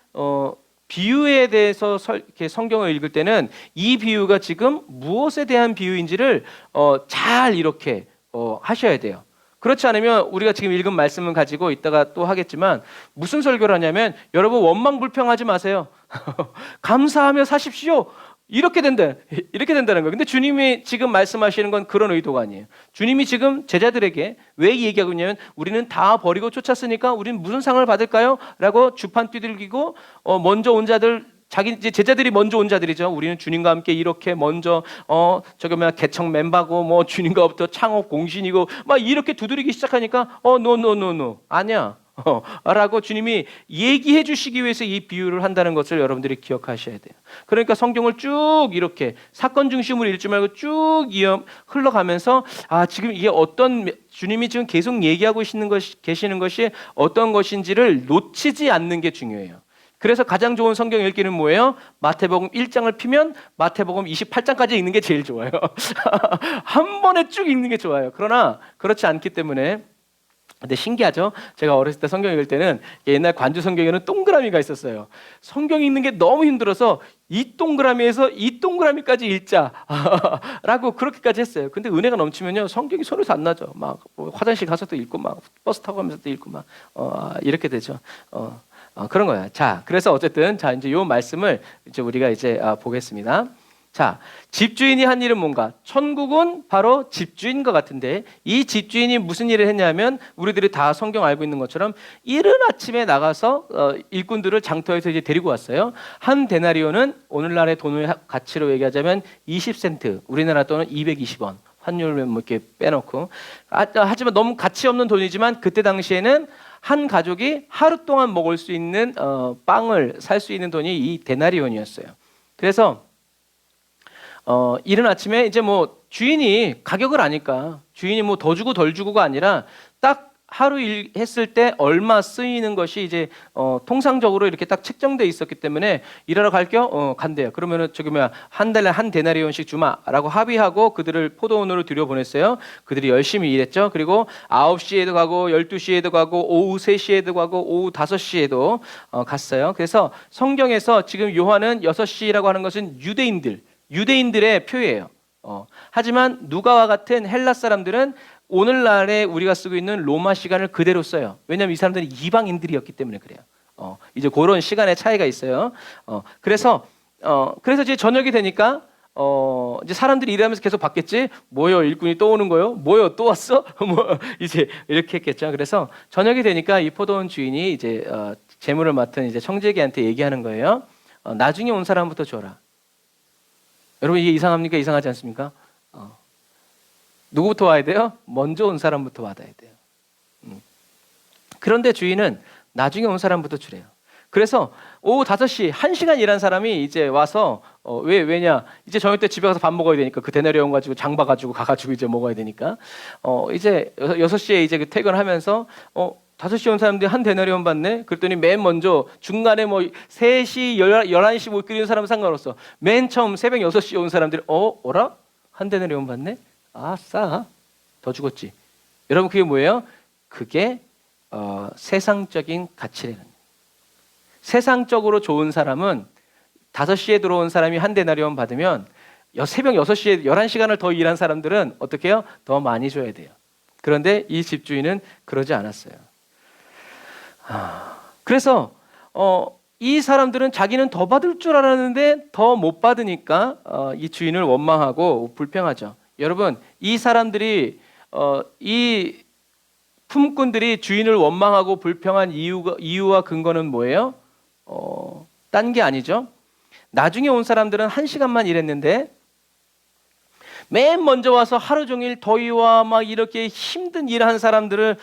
Speaker 1: 비유에 대해서 이렇게 성경을 읽을 때는 이 비유가 지금 무엇에 대한 비유인지를 잘 이렇게 하셔야 돼요. 그렇지 않으면 우리가 지금 읽은 말씀을 가지고 이따가 또 하겠지만 무슨 설교를 하냐면 여러분 원망불평하지 마세요. 감사하며 사십시오. 이렇게 된다는 거예요. 근데 주님이 지금 말씀하시는 건 그런 의도가 아니에요. 주님이 지금 제자들에게 왜 얘기하고 있냐면 우리는 다 버리고 쫓았으니까 우리는 무슨 상을 받을까요? 라고 주판 두들기고 먼저 온 자들 이제 제자들이 먼저 온 자들이죠. 우리는 주님과 함께 이렇게 먼저 저기 개척 멤버고 뭐 주님과부터 창업 공신이고 막 이렇게 두드리기 시작하니까 노 아니야. 라고 주님이 얘기해 주시기 위해서 이 비유를 한다는 것을 여러분들이 기억하셔야 돼요. 그러니까 성경을 쭉 이렇게 사건 중심으로 읽지 말고 쭉 흘러가면서 지금 이게 어떤 주님이 지금 계속 얘기하고 계시는 것이 어떤 것인지를 놓치지 않는 게 중요해요. 그래서 가장 좋은 성경 읽기는 뭐예요? 마태복음 1장을 피면 마태복음 28장까지 읽는 게 제일 좋아요. 한 번에 쭉 읽는 게 좋아요. 그러나 그렇지 않기 때문에 근데 신기하죠? 제가 어렸을 때 성경 읽을 때는 옛날 관주 성경에는 동그라미가 있었어요. 성경 읽는 게 너무 힘들어서 이 동그라미에서 이 동그라미까지 읽자라고 그렇게까지 했어요. 근데 은혜가 넘치면요 성경이 손에서 안 나죠. 막 화장실 가서도 읽고 막 버스 타고 가면서도 읽고 막 이렇게 되죠. 그런 거예요. 자, 그래서 어쨌든 이제 이 말씀을 이제 우리가 이제 보겠습니다. 자, 집주인이 한 일은 뭔가? 천국은 바로 집주인과 같은데 이 집주인이 무슨 일을 했냐면 우리들이 다 성경 알고 있는 것처럼 이른 아침에 나가서 일꾼들을 장터에서 이제 데리고 왔어요. 한 데나리온은 오늘날의 돈의 가치로 얘기하자면 20센트, 우리나라 돈은 220원. 환율을 뭐 이렇게 빼놓고 하지만 너무 가치 없는 돈이지만 그때 당시에는 한 가족이 하루 동안 먹을 수 있는 빵을 살 수 있는 돈이 이 데나리온이었어요. 그래서 이른 아침에 이제 뭐 주인이 가격을 아니까 주인이 뭐 더 주고 덜 주고가 아니라 딱 하루 일 했을 때 얼마 쓰이는 것이 이제 통상적으로 이렇게 딱 책정돼 있었기 때문에 일하러 갈게요. 간대요. 그러면은 저기 뭐야 한 달에 한 데나리온씩 주마라고 합의하고 그들을 포도원으로 들여보냈어요. 그들이 열심히 일했죠. 그리고 9시에도 가고 12시에도 가고 오후 3시에도 가고 오후 5시에도 갔어요. 그래서 성경에서 지금 요한은 6시라고 하는 것은 유대인들의 표예요. 하지만 누가와 같은 헬라 사람들은 오늘날에 우리가 쓰고 있는 로마 시간을 그대로 써요. 왜냐하면 이 사람들은 이방인들이었기 때문에 그래요. 이제 그런 시간의 차이가 있어요. 그래서 이제 저녁이 되니까 이제 사람들이 일하면서 계속 봤겠지. 뭐요, 일꾼이 또 오는 거요? 뭐요, 또 왔어? 뭐 이제 이렇게 했겠죠. 그래서 저녁이 되니까 이 포도원 주인이 이제 재물을 맡은 이제 청재기한테 얘기하는 거예요. 나중에 온 사람부터 줘라. 여러분 이게 이상합니까? 이상하지 않습니까? 누구부터 와야 돼요? 먼저 온 사람부터 받아야 돼요. 그런데 주인은 나중에 온 사람부터 주래요. 그래서 오후 5시 1시간 일한 사람이 이제 와서 왜냐 이제 저녁 때 집에 가서 밥 먹어야 되니까 그 데나리온 가지고 장 봐가지고 가가지고 이제 먹어야 되니까 이제 6시에 이제 퇴근하면서 5시에 온 사람들이 한 데나리온 받네. 그랬더니 맨 먼저 중간에 뭐 3시 11시 못 끓이는 사람은 상관없어. 맨 처음 새벽 6시에 온 사람들이 어라? 한 데나리온 받네? 아싸 더 죽었지. 여러분 그게 뭐예요? 그게 세상적인 가치라는 거예요. 세상적으로 좋은 사람은 5시에 들어온 사람이 한 데나리온 받으면 새벽 6시에 11시간을 더 일한 사람들은 어떻게 해요? 더 많이 줘야 돼요. 그런데 이 집주인은 그러지 않았어요. 그래서 이 사람들은 자기는 더 받을 줄 알았는데 더 못 받으니까 이 주인을 원망하고 불평하죠. 여러분 이 사람들이 이 품꾼들이 주인을 원망하고 불평한 이유와 근거는 뭐예요? 딴 게 아니죠. 나중에 온 사람들은 1시간만 일했는데 맨 먼저 와서 하루 종일 더위와 막 이렇게 힘든 일을 한 사람들을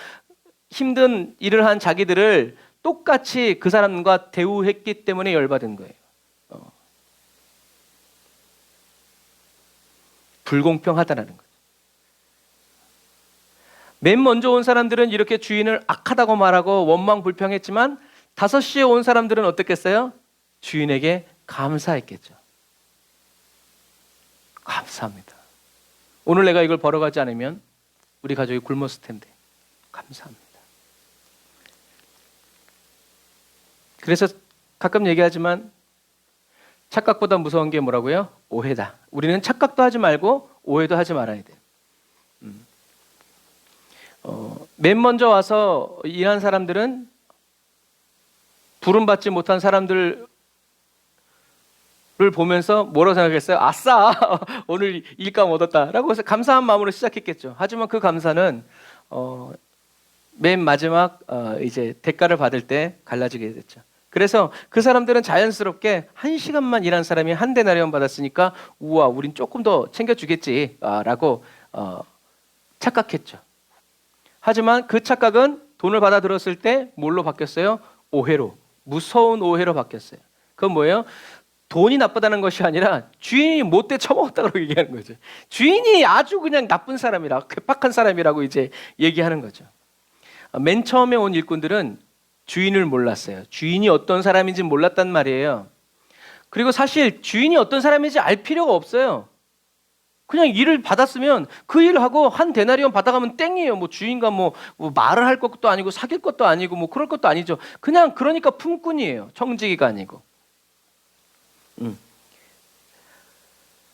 Speaker 1: 힘든 일을 한 자기들을 똑같이 그 사람과 대우했기 때문에 열받은 거예요. 불공평하다는 거죠. 맨 먼저 온 사람들은 이렇게 주인을 악하다고 말하고 원망 불평했지만 5시에 온 사람들은 어떻겠어요? 주인에게 감사했겠죠. 감사합니다. 오늘 내가 이걸 벌어가지 않으면 우리 가족이 굶었을 텐데 감사합니다. 그래서 가끔 얘기하지만 착각보다 무서운 게 뭐라고요? 오해다. 우리는 착각도 하지 말고 오해도 하지 말아야 돼요. 맨 먼저 와서 일한 사람들은 부름받지 못한 사람들을 보면서 뭐라고 생각했어요? 아싸! 오늘 일감 얻었다라고 해서 감사한 마음으로 시작했겠죠. 하지만 그 감사는 맨 마지막 이제 대가를 받을 때 갈라지게 됐죠. 그래서 그 사람들은 자연스럽게 1시간만 일한 사람이 한 데나리온 받았으니까 우와 우린 조금 더 챙겨주겠지 라고 착각했죠. 하지만 그 착각은 돈을 받아 들었을 때 뭘로 바뀌었어요? 오해로, 무서운 오해로 바뀌었어요. 그건 뭐예요? 돈이 나쁘다는 것이 아니라 주인이 못돼 처먹었다고 얘기하는 거죠. 주인이 아주 그냥 나쁜 사람이라, 괴팍한 사람이라고 이제 얘기하는 거죠. 맨 처음에 온 일꾼들은 주인을 몰랐어요. 주인이 어떤 사람인지 몰랐단 말이에요. 그리고 사실 주인이 어떤 사람인지 알 필요가 없어요. 그냥 일을 받았으면 그 일을 하고 한 데나리온 받아가면 땡이에요. 뭐 주인과 뭐 말을 할 것도 아니고 사귈 것도 아니고 뭐 그럴 것도 아니죠. 그냥 그러니까 품꾼이에요. 청지기가 아니고.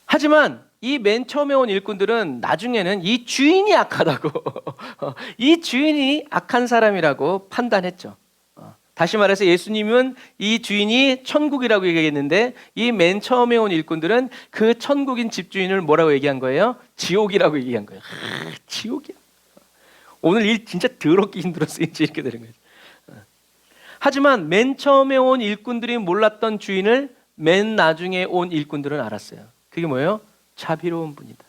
Speaker 1: 하지만 이 맨 처음에 온 일꾼들은 나중에는 이 주인이 악하다고 이 주인이 악한 사람이라고 판단했죠. 다시 말해서 예수님은 이 주인이 천국이라고 얘기했는데 이 맨 처음에 온 일꾼들은 그 천국인 집주인을 뭐라고 얘기한 거예요? 지옥이라고 얘기한 거예요. 지옥이야. 오늘 일 진짜 더럽게 힘들었어. 이제 이렇게 되는 거죠. 하지만 맨 처음에 온 일꾼들이 몰랐던 주인을 맨 나중에 온 일꾼들은 알았어요. 그게 뭐예요? 자비로운 분이다.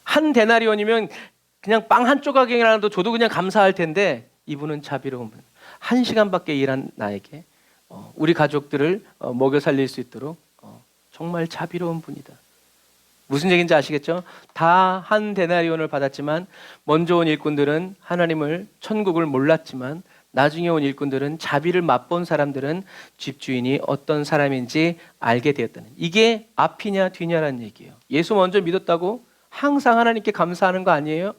Speaker 1: 한 데나리온이면 그냥 빵 한 조각이라도 줘도 그냥 감사할 텐데 이분은 자비로운 분. 1시간밖에 일한 나에게 우리 가족들을 먹여 살릴 수 있도록 정말 자비로운 분이다. 무슨 얘기인지 아시겠죠? 다 한 데나리온을 받았지만 먼저 온 일꾼들은 하나님을 천국을 몰랐지만 나중에 온 일꾼들은 자비를 맛본 사람들은 집주인이 어떤 사람인지 알게 되었다는, 이게 앞이냐 뒤냐라는 얘기예요. 예수 먼저 믿었다고 항상 하나님께 감사하는 거 아니에요?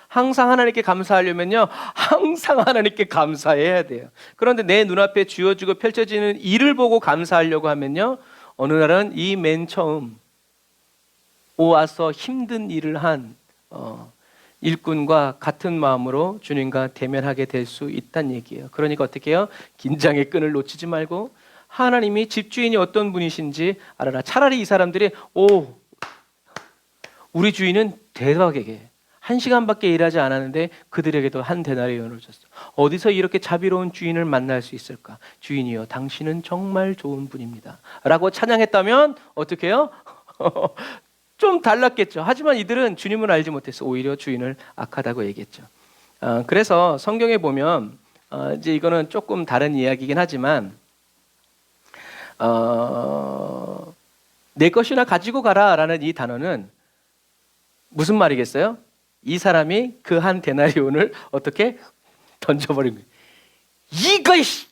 Speaker 1: 항상 하나님께 감사하려면요, 항상 하나님께 감사해야 돼요. 그런데 내 눈앞에 쥐어지고 펼쳐지는 일을 보고 감사하려고 하면요, 어느 날은 이 맨 처음 와서 힘든 일을 한 일꾼과 같은 마음으로 주님과 대면하게 될 수 있다는 얘기예요. 그러니까 어떻게 해요? 긴장의 끈을 놓치지 말고 하나님이 집주인이 어떤 분이신지 알아라. 차라리 이 사람들이 우리 주인은 대박에게 1시간밖에 일하지 않았는데 그들에게도 한 데나리온을 줬어. 어디서 이렇게 자비로운 주인을 만날 수 있을까? 주인이여, 당신은 정말 좋은 분입니다 라고 찬양했다면 어떻게 해요? 좀 달랐겠죠. 하지만 이들은 주님을 알지 못해서 오히려 주인을 악하다고 얘기했죠. 그래서 성경에 보면 이제 이거는 조금 다른 이야기이긴 하지만 내 것이나 가지고 가라라는 이 단어는 무슨 말이겠어요? 이 사람이 그 한 데나리온을 어떻게 던져버린 거예요. 이거이씨!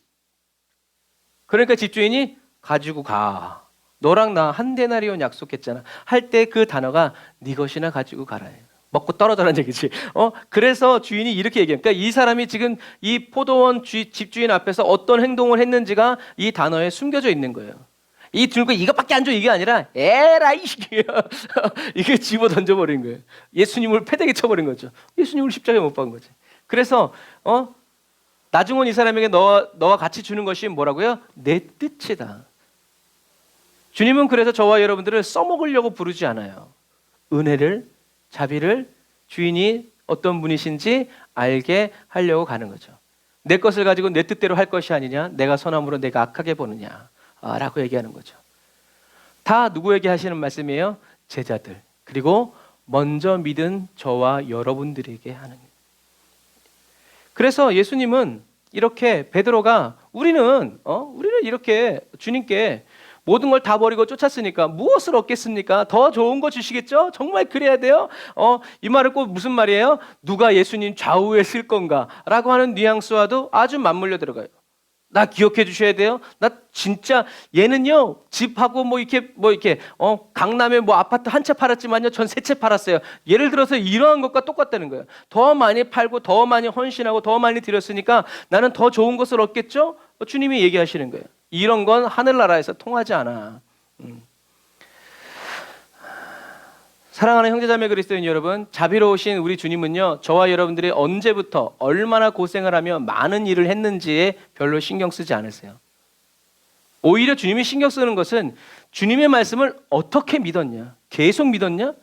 Speaker 1: 그러니까 집주인이 가지고 가. 너랑 나 한 데나리온 약속했잖아 할 때 그 단어가 네 것이나 가지고 가라. 먹고 떨어져라는 얘기지. 그래서 주인이 이렇게 얘기해요. 그러니까 이 사람이 지금 이 포도원 집주인 앞에서 어떤 행동을 했는지가 이 단어에 숨겨져 있는 거예요. 이 들고 이것밖에 안 줘 이게 아니라 에라이 이게 집어 던져버린 거예요. 예수님을 패대기 쳐버린 거죠. 예수님을 십자가에 못 박은 거지. 그래서 나중 온 이 사람에게 너와 같이 주는 것이 뭐라고요? 내 뜻이다. 주님은 그래서 저와 여러분들을 써먹으려고 부르지 않아요. 은혜를, 자비를, 주인이 어떤 분이신지 알게 하려고 가는 거죠. 내 것을 가지고 내 뜻대로 할 것이 아니냐, 내가 선함으로 내가 악하게 보느냐 라고 얘기하는 거죠. 다 누구에게 하시는 말씀이에요? 제자들, 그리고 먼저 믿은 저와 여러분들에게 하는. 그래서 예수님은 이렇게 베드로가 우리는 이렇게 주님께 모든 걸 다 버리고 쫓았으니까 무엇을 얻겠습니까? 더 좋은 거 주시겠죠? 정말 그래야 돼요? 이 말은 꼭 무슨 말이에요? 누가 예수님 좌우에 쓸 건가? 라고 하는 뉘앙스와도 아주 맞물려 들어가요. 나 기억해 주셔야 돼요. 나 진짜 얘는요 집하고 뭐 이렇게 강남에 뭐 아파트 한 채 팔았지만요 전 세 채 팔았어요. 예를 들어서 이러한 것과 똑같다는 거예요. 더 많이 팔고 더 많이 헌신하고 더 많이 드렸으니까 나는 더 좋은 것을 얻겠죠? 주님이 얘기하시는 거예요. 이런 건 하늘나라에서 통하지 않아. 사랑하는 형제자매 그리스도인 여러분, 자비로우신 우리 주님은요 저와 여러분들이 언제부터 얼마나 고생을 하며 많은 일을 했는지에 별로 신경 쓰지 않으세요. 오히려 주님이 신경 쓰는 것은 주님의 말씀을 어떻게 믿었냐, 계속 믿었냐.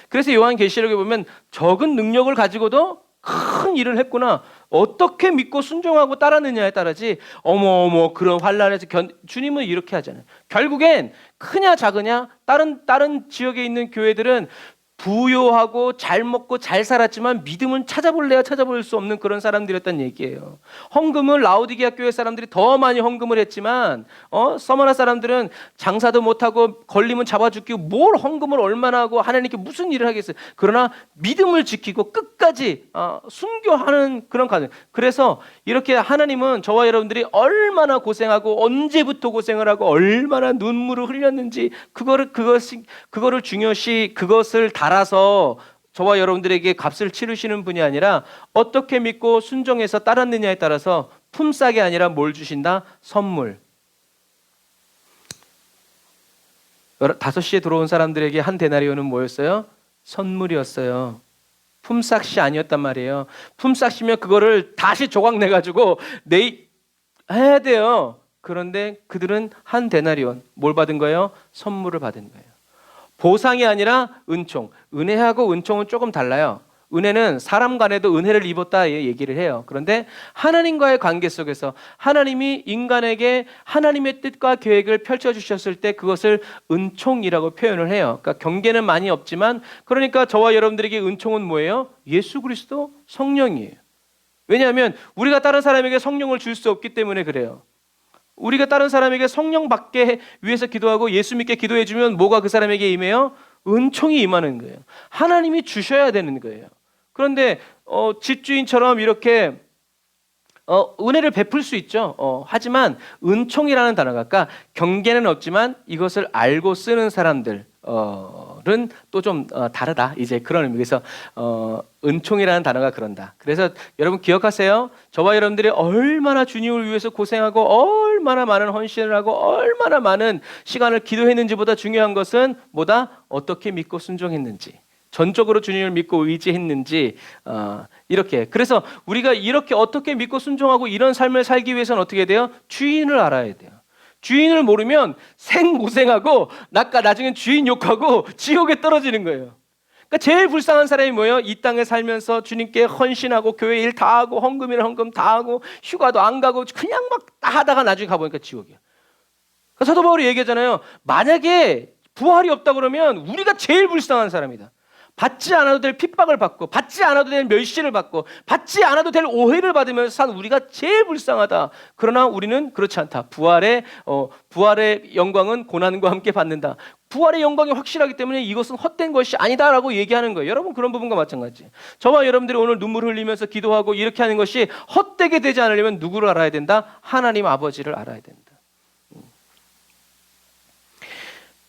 Speaker 1: 그래서 요한계시록에 보면 적은 능력을 가지고도 큰 일을 했구나, 어떻게 믿고 순종하고 따랐느냐에 따라지 어머 그런 환난에서 주님은 이렇게 하잖아요. 결국엔 크냐 작으냐, 다른 지역에 있는 교회들은 부요하고 잘 먹고 잘 살았지만 믿음은 찾아볼래야 찾아볼 수 없는 그런 사람들이었다는 얘기예요. 헌금은 라오디게아 교회 사람들이 더 많이 헌금을 했지만 서머나 사람들은 장사도 못하고 걸리면 잡아 죽이고 뭘 헌금을 얼마나 하고 하나님께 무슨 일을 하겠어요. 그러나 믿음을 지키고 끝까지 순교하는 그런 가정. 그래서 이렇게 하나님은 저와 여러분들이 얼마나 고생하고 언제부터 고생을 하고 얼마나 눈물을 흘렸는지 그거를 중요시 그것을 달아서 저와 여러분들에게 값을 치르시는 분이 아니라 어떻게 믿고 순종해서 따랐느냐에 따라서 품삯이 아니라 뭘 주신다? 선물. 5시에 들어온 사람들에게 한 데나리온은 뭐였어요? 선물이었어요. 품삯이 아니었단 말이에요. 품삯이면 그거를 다시 조각 내가지고 해야 돼요. 그런데 그들은 한 데나리온, 뭘 받은 거예요? 선물을 받은 거예요. 보상이 아니라 은총. 은혜하고 은총은 조금 달라요. 은혜는 사람 간에도 은혜를 입었다 얘기를 해요. 그런데 하나님과의 관계 속에서 하나님이 인간에게 하나님의 뜻과 계획을 펼쳐주셨을 때 그것을 은총이라고 표현을 해요. 그러니까 경계는 많이 없지만, 그러니까 저와 여러분들에게 은총은 뭐예요? 예수 그리스도, 성령이에요. 왜냐하면 우리가 다른 사람에게 성령을 줄 수 없기 때문에 그래요. 우리가 다른 사람에게 성령 받게 위해서 기도하고 예수 믿게 기도해주면 뭐가 그 사람에게 임해요? 은총이 임하는 거예요. 하나님이 주셔야 되는 거예요. 그런데 집주인처럼 이렇게 은혜를 베풀 수 있죠. 하지만 은총이라는 단어가 아까 경계는 없지만 이것을 알고 쓰는 사람들은 또 좀 다르다. 이제 그런 의미에서 은총이라는 단어가 그런다. 그래서 여러분 기억하세요. 저와 여러분들이 얼마나 주님을 위해서 고생하고 얼마나 많은 헌신을 하고 얼마나 많은 시간을 기도했는지보다 중요한 것은 뭐다? 어떻게 믿고 순종했는지. 전적으로 주님을 믿고 의지했는지 이렇게. 그래서 우리가 이렇게 어떻게 믿고 순종하고 이런 삶을 살기 위해서는 어떻게 돼요? 주인을 알아야 돼요. 주인을 모르면 생고생하고 나중엔 주인 욕하고 지옥에 떨어지는 거예요. 그러니까 제일 불쌍한 사람이 뭐예요? 이 땅에 살면서 주님께 헌신하고 교회 일 다 하고 헌금이나 헌금 다 하고 휴가도 안 가고 그냥 막 다 하다가 나중에 가보니까 지옥이야. 그러니까 사도 바울이 얘기하잖아요. 만약에 부활이 없다 그러면 우리가 제일 불쌍한 사람이다. 받지 않아도 될 핍박을 받고 받지 않아도 될 멸시를 받고 받지 않아도 될 오해를 받으면서 산 우리가 제일 불쌍하다. 그러나 우리는 그렇지 않다. 부활의 영광은 고난과 함께 받는다. 부활의 영광이 확실하기 때문에 이것은 헛된 것이 아니다라고 얘기하는 거예요. 여러분 그런 부분과 마찬가지. 저와 여러분들이 오늘 눈물 흘리면서 기도하고 이렇게 하는 것이 헛되게 되지 않으려면 누구를 알아야 된다? 하나님 아버지를 알아야 된다.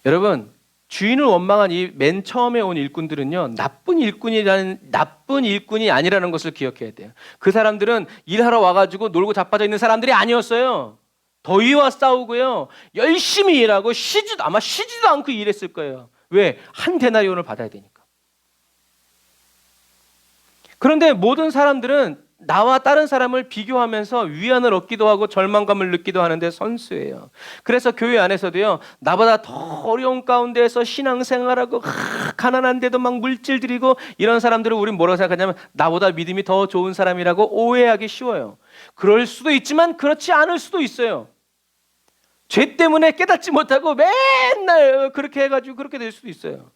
Speaker 1: 여러분 주인을 원망한 이 맨 처음에 온 일꾼들은요, 나쁜 일꾼이 아니라는 것을 기억해야 돼요. 그 사람들은 일하러 와가지고 놀고 자빠져 있는 사람들이 아니었어요. 더위와 싸우고요, 열심히 일하고 아마 쉬지도 않고 일했을 거예요. 왜? 한 데나리온을 받아야 되니까. 그런데 모든 사람들은 나와 다른 사람을 비교하면서 위안을 얻기도 하고 절망감을 느끼기도 하는데 선수예요. 그래서 교회 안에서도요, 나보다 더 어려운 가운데에서 신앙생활하고 가난한데도 막 물질 드리고 이런 사람들을 우리는 뭐라고 생각하냐면 나보다 믿음이 더 좋은 사람이라고 오해하기 쉬워요. 그럴 수도 있지만 그렇지 않을 수도 있어요. 죄 때문에 깨닫지 못하고 맨날 그렇게 해가지고 그렇게 될 수도 있어요.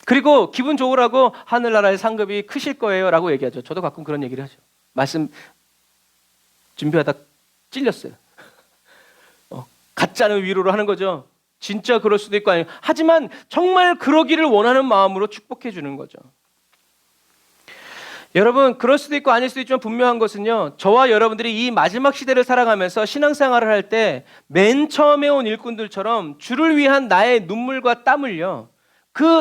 Speaker 1: 그리고 기분 좋으라고 하늘나라의 상급이 크실 거예요 라고 얘기하죠. 저도 가끔 그런 얘기를 하죠. 말씀 준비하다 찔렸어요. 같지 않은 위로를 하는 거죠. 진짜 그럴 수도 있고 아니에요. 하지만 정말 그러기를 원하는 마음으로 축복해 주는 거죠. 여러분 그럴 수도 있고 아닐 수도 있지만 분명한 것은요, 저와 여러분들이 이 마지막 시대를 살아가면서 신앙생활을 할 때 맨 처음에 온 일꾼들처럼 주를 위한 나의 눈물과 땀을요,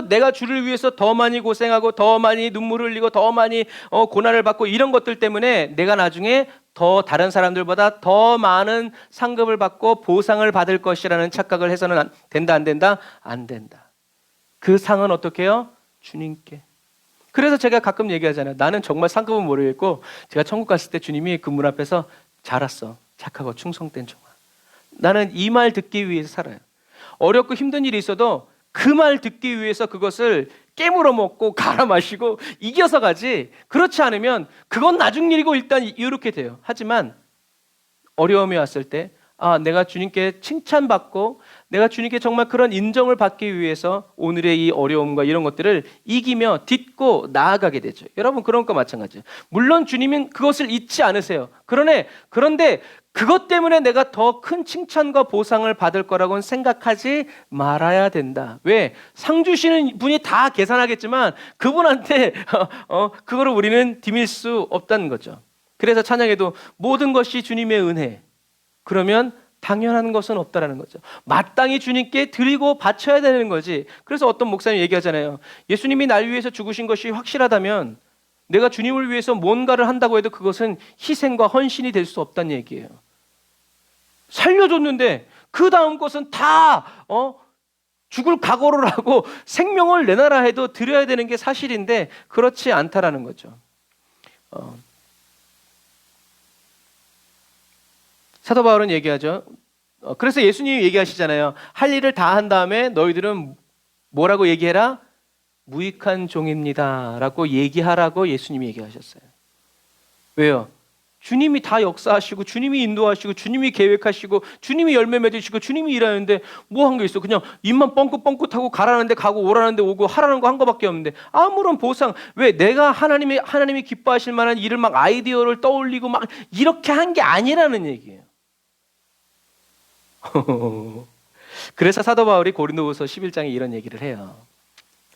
Speaker 1: 내가 주를 위해서 더 많이 고생하고 더 많이 눈물을 흘리고 더 많이 고난을 받고 이런 것들 때문에 내가 나중에 더 다른 사람들보다 더 많은 상급을 받고 보상을 받을 것이라는 착각을 해서는 된다 안 된다? 안 된다. 그 상은 어떻게 해요? 주님께. 그래서 제가 가끔 얘기하잖아요. 나는 정말 상급은 모르겠고 제가 천국 갔을 때 주님이 그 문 앞에서 잘했어, 착하고 충성된 종아. 나는 이 말 듣기 위해서 살아요. 어렵고 힘든 일이 있어도 그 말 듣기 위해서 그것을 깨물어 먹고 갈아 마시고 이겨서 가지, 그렇지 않으면 그건 나중 일이고 일단 이렇게 돼요. 하지만 어려움이 왔을 때 내가 주님께 칭찬받고 내가 주님께 정말 그런 인정을 받기 위해서 오늘의 이 어려움과 이런 것들을 이기며 딛고 나아가게 되죠. 여러분 그런 거 마찬가지예요. 물론 주님은 그것을 잊지 않으세요. 그런데 그것 때문에 내가 더 큰 칭찬과 보상을 받을 거라고는 생각하지 말아야 된다. 왜? 상 주시는 분이 다 계산하겠지만 그분한테 그거를 우리는 디밀 수 없다는 거죠. 그래서 찬양에도 모든 것이 주님의 은혜, 그러면 당연한 것은 없다라는 거죠. 마땅히 주님께 드리고 바쳐야 되는 거지. 그래서 어떤 목사님이 얘기하잖아요. 예수님이 날 위해서 죽으신 것이 확실하다면 내가 주님을 위해서 뭔가를 한다고 해도 그것은 희생과 헌신이 될 수 없다는 얘기예요. 살려줬는데 그 다음 것은 다 죽을 각오를 하고 생명을 내놔라 해도 드려야 되는 게 사실인데 그렇지 않다라는 거죠. 사도 바울은 얘기하죠. 그래서 예수님이 얘기하시잖아요. 할 일을 다 한 다음에 너희들은 뭐라고 얘기해라? 무익한 종입니다 라고 얘기하라고 예수님이 얘기하셨어요. 왜요? 주님이 다 역사하시고 주님이 인도하시고 주님이 계획하시고 주님이 열매 맺으시고 주님이 일하는데 뭐 한 게 있어? 그냥 입만 뻥긋뻥긋하고 가라는 데 가고 오라는 데 오고 하라는 거 한 거밖에 없는데 아무런 보상, 왜 내가 하나님이 기뻐하실 만한 일을 막 아이디어를 떠올리고 막 이렇게 한 게 아니라는 얘기예요. 그래서 사도 바울이 고린도후서 11장에 이런 얘기를 해요.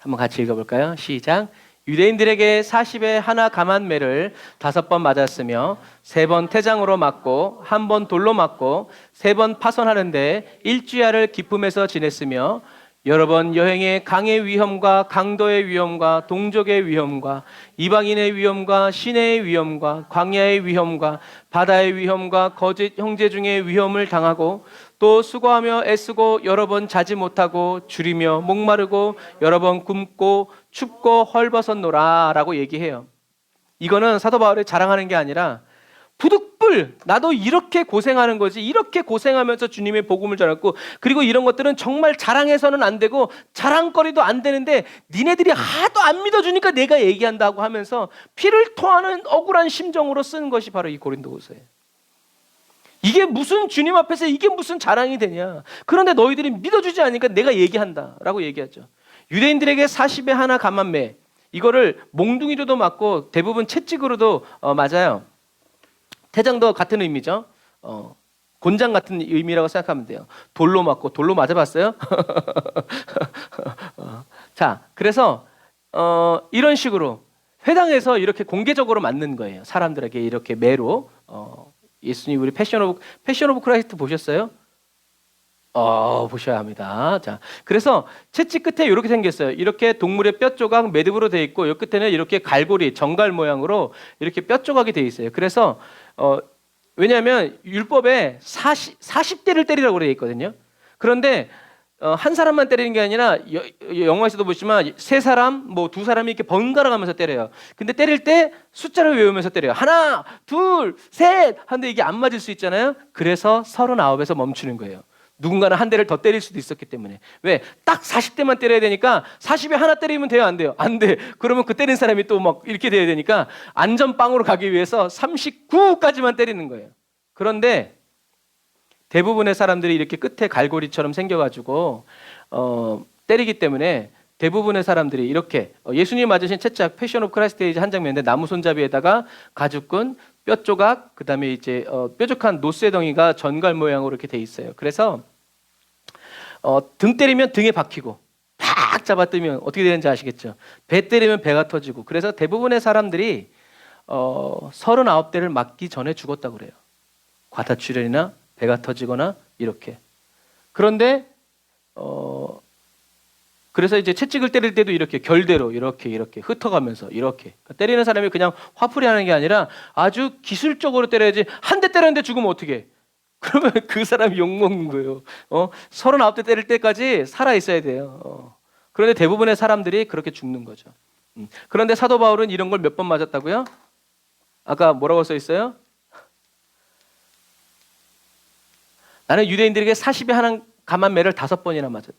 Speaker 1: 한번 같이 읽어볼까요? 시작. 유대인들에게 40에 하나 감한 매를 5번 맞았으며 3번 태장으로 맞고 1번 돌로 맞고 3번 파손하는데 일주야를 기쁨에서 지냈으며 여러 번 여행의 강의 위험과 강도의 위험과 동족의 위험과 이방인의 위험과 시내의 위험과 광야의 위험과 바다의 위험과 거짓 형제 중의 위험을 당하고 또 수고하며 애쓰고 여러 번 자지 못하고 줄이며 목마르고 여러 번 굶고 춥고 헐벗었노라 라고 얘기해요. 이거는 사도 바울이 자랑하는 게 아니라 부득불 나도 이렇게 고생하는 거지, 이렇게 고생하면서 주님의 복음을 전했고, 그리고 이런 것들은 정말 자랑해서는 안 되고 자랑거리도 안 되는데 니네들이 하도 안 믿어주니까 내가 얘기한다고 하면서 피를 토하는 억울한 심정으로 쓰는 것이 바로 이 고린도후서예요. 이게 무슨 주님 앞에서 이게 무슨 자랑이 되냐. 그런데 너희들이 믿어주지 않으니까 내가 얘기한다 라고 얘기하죠. 유대인들에게 40에 하나 감한 매, 이거를 몽둥이로도 맞고 대부분 채찍으로도 맞아요. 태장도 같은 의미죠. 곤장 같은 의미라고 생각하면 돼요. 돌로 맞고, 돌로 맞아봤어요? 자, 그래서 이런 식으로 회당에서 이렇게 공개적으로 맞는 거예요. 사람들에게 이렇게 매로. 예수님 우리 패션 오브 크라이스트 보셨어요? 보셔야 합니다. 자, 그래서 채찍 끝에 이렇게 생겼어요. 이렇게 동물의 뼈 조각 매듭으로 되어 있고, 이 끝에는 이렇게 갈고리, 정갈 모양으로 이렇게 뼈 조각이 되어 있어요. 그래서 왜냐하면 율법에 40대를 때리라고 되어 있거든요. 그런데 한 사람만 때리는 게 아니라 영화에서도 보시면 3사람, 뭐 2사람이 이렇게 번갈아 가면서 때려요. 근데 때릴 때 숫자를 외우면서 때려요. 하나, 둘, 셋 하는데 이게 안 맞을 수 있잖아요. 그래서 39에서 멈추는 거예요. 누군가는 한 대를 더 때릴 수도 있었기 때문에. 왜? 딱 40대만 때려야 되니까 40에 하나 때리면 돼요? 안 돼요? 안 돼. 그러면 그 때린 사람이 또 막 이렇게 돼야 되니까 안전빵으로 가기 위해서 39까지만 때리는 거예요. 그런데 대부분의 사람들이 이렇게 끝에 갈고리처럼 생겨가지고 때리기 때문에 대부분의 사람들이 이렇게 예수님 맞으신 채짝 패션 오브 크라이스트 한 장면인데 나무 손잡이에다가 가죽끈, 뼈 조각, 그다음에 이제 뾰족한 노쇠 덩이가 전갈 모양으로 이렇게 돼 있어요. 그래서 등 때리면 등에 박히고 팍 잡아뜨면 어떻게 되는지 아시겠죠? 배 때리면 배가 터지고. 그래서 대부분의 사람들이 39대를 맞기 전에 죽었다고 그래요. 과다출혈이나 배가 터지거나 이렇게. 그런데 그래서 이제 채찍을 때릴 때도 이렇게 결대로 이렇게 흩어가면서 이렇게 때리는 사람이 그냥 화풀이 하는 게 아니라 아주 기술적으로 때려야지. 한 대 때렸는데 죽으면 어떻게? 그러면 그 사람이 욕먹는 거예요. 39대 때릴 때까지 살아 있어야 돼요. 그런데 대부분의 사람들이 그렇게 죽는 거죠. 그런데 사도 바울은 이런 걸 몇 번 맞았다고요? 아까 뭐라고 써 있어요? 나는 유대인들에게 40에 하나 감한 매를 5번이나 맞았대.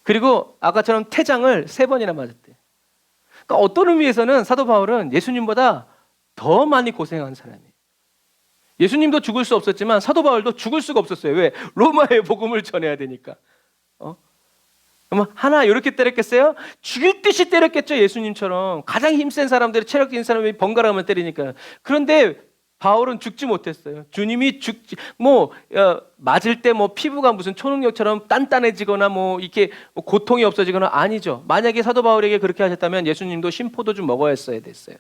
Speaker 1: 그리고 아까처럼 태장을 3번이나 맞았대. 그러니까 어떤 의미에서는 사도 바울은 예수님보다 더 많이 고생한 사람이에요. 예수님도 죽을 수 없었지만 사도 바울도 죽을 수가 없었어요. 왜? 로마의 복음을 전해야 되니까. 그러면 하나 이렇게 때렸겠어요? 죽일 듯이 때렸겠죠. 예수님처럼 가장 힘센 사람들이, 체력 있는 사람이 번갈아가면 때리니까. 그런데 바울은 죽지 못했어요. 주님이 맞을 때 피부가 무슨 초능력처럼 단단해지거나 이렇게 고통이 없어지거나 아니죠. 만약에 사도 바울에게 그렇게 하셨다면 예수님도 신포도주 먹어야 했어야 됐어요.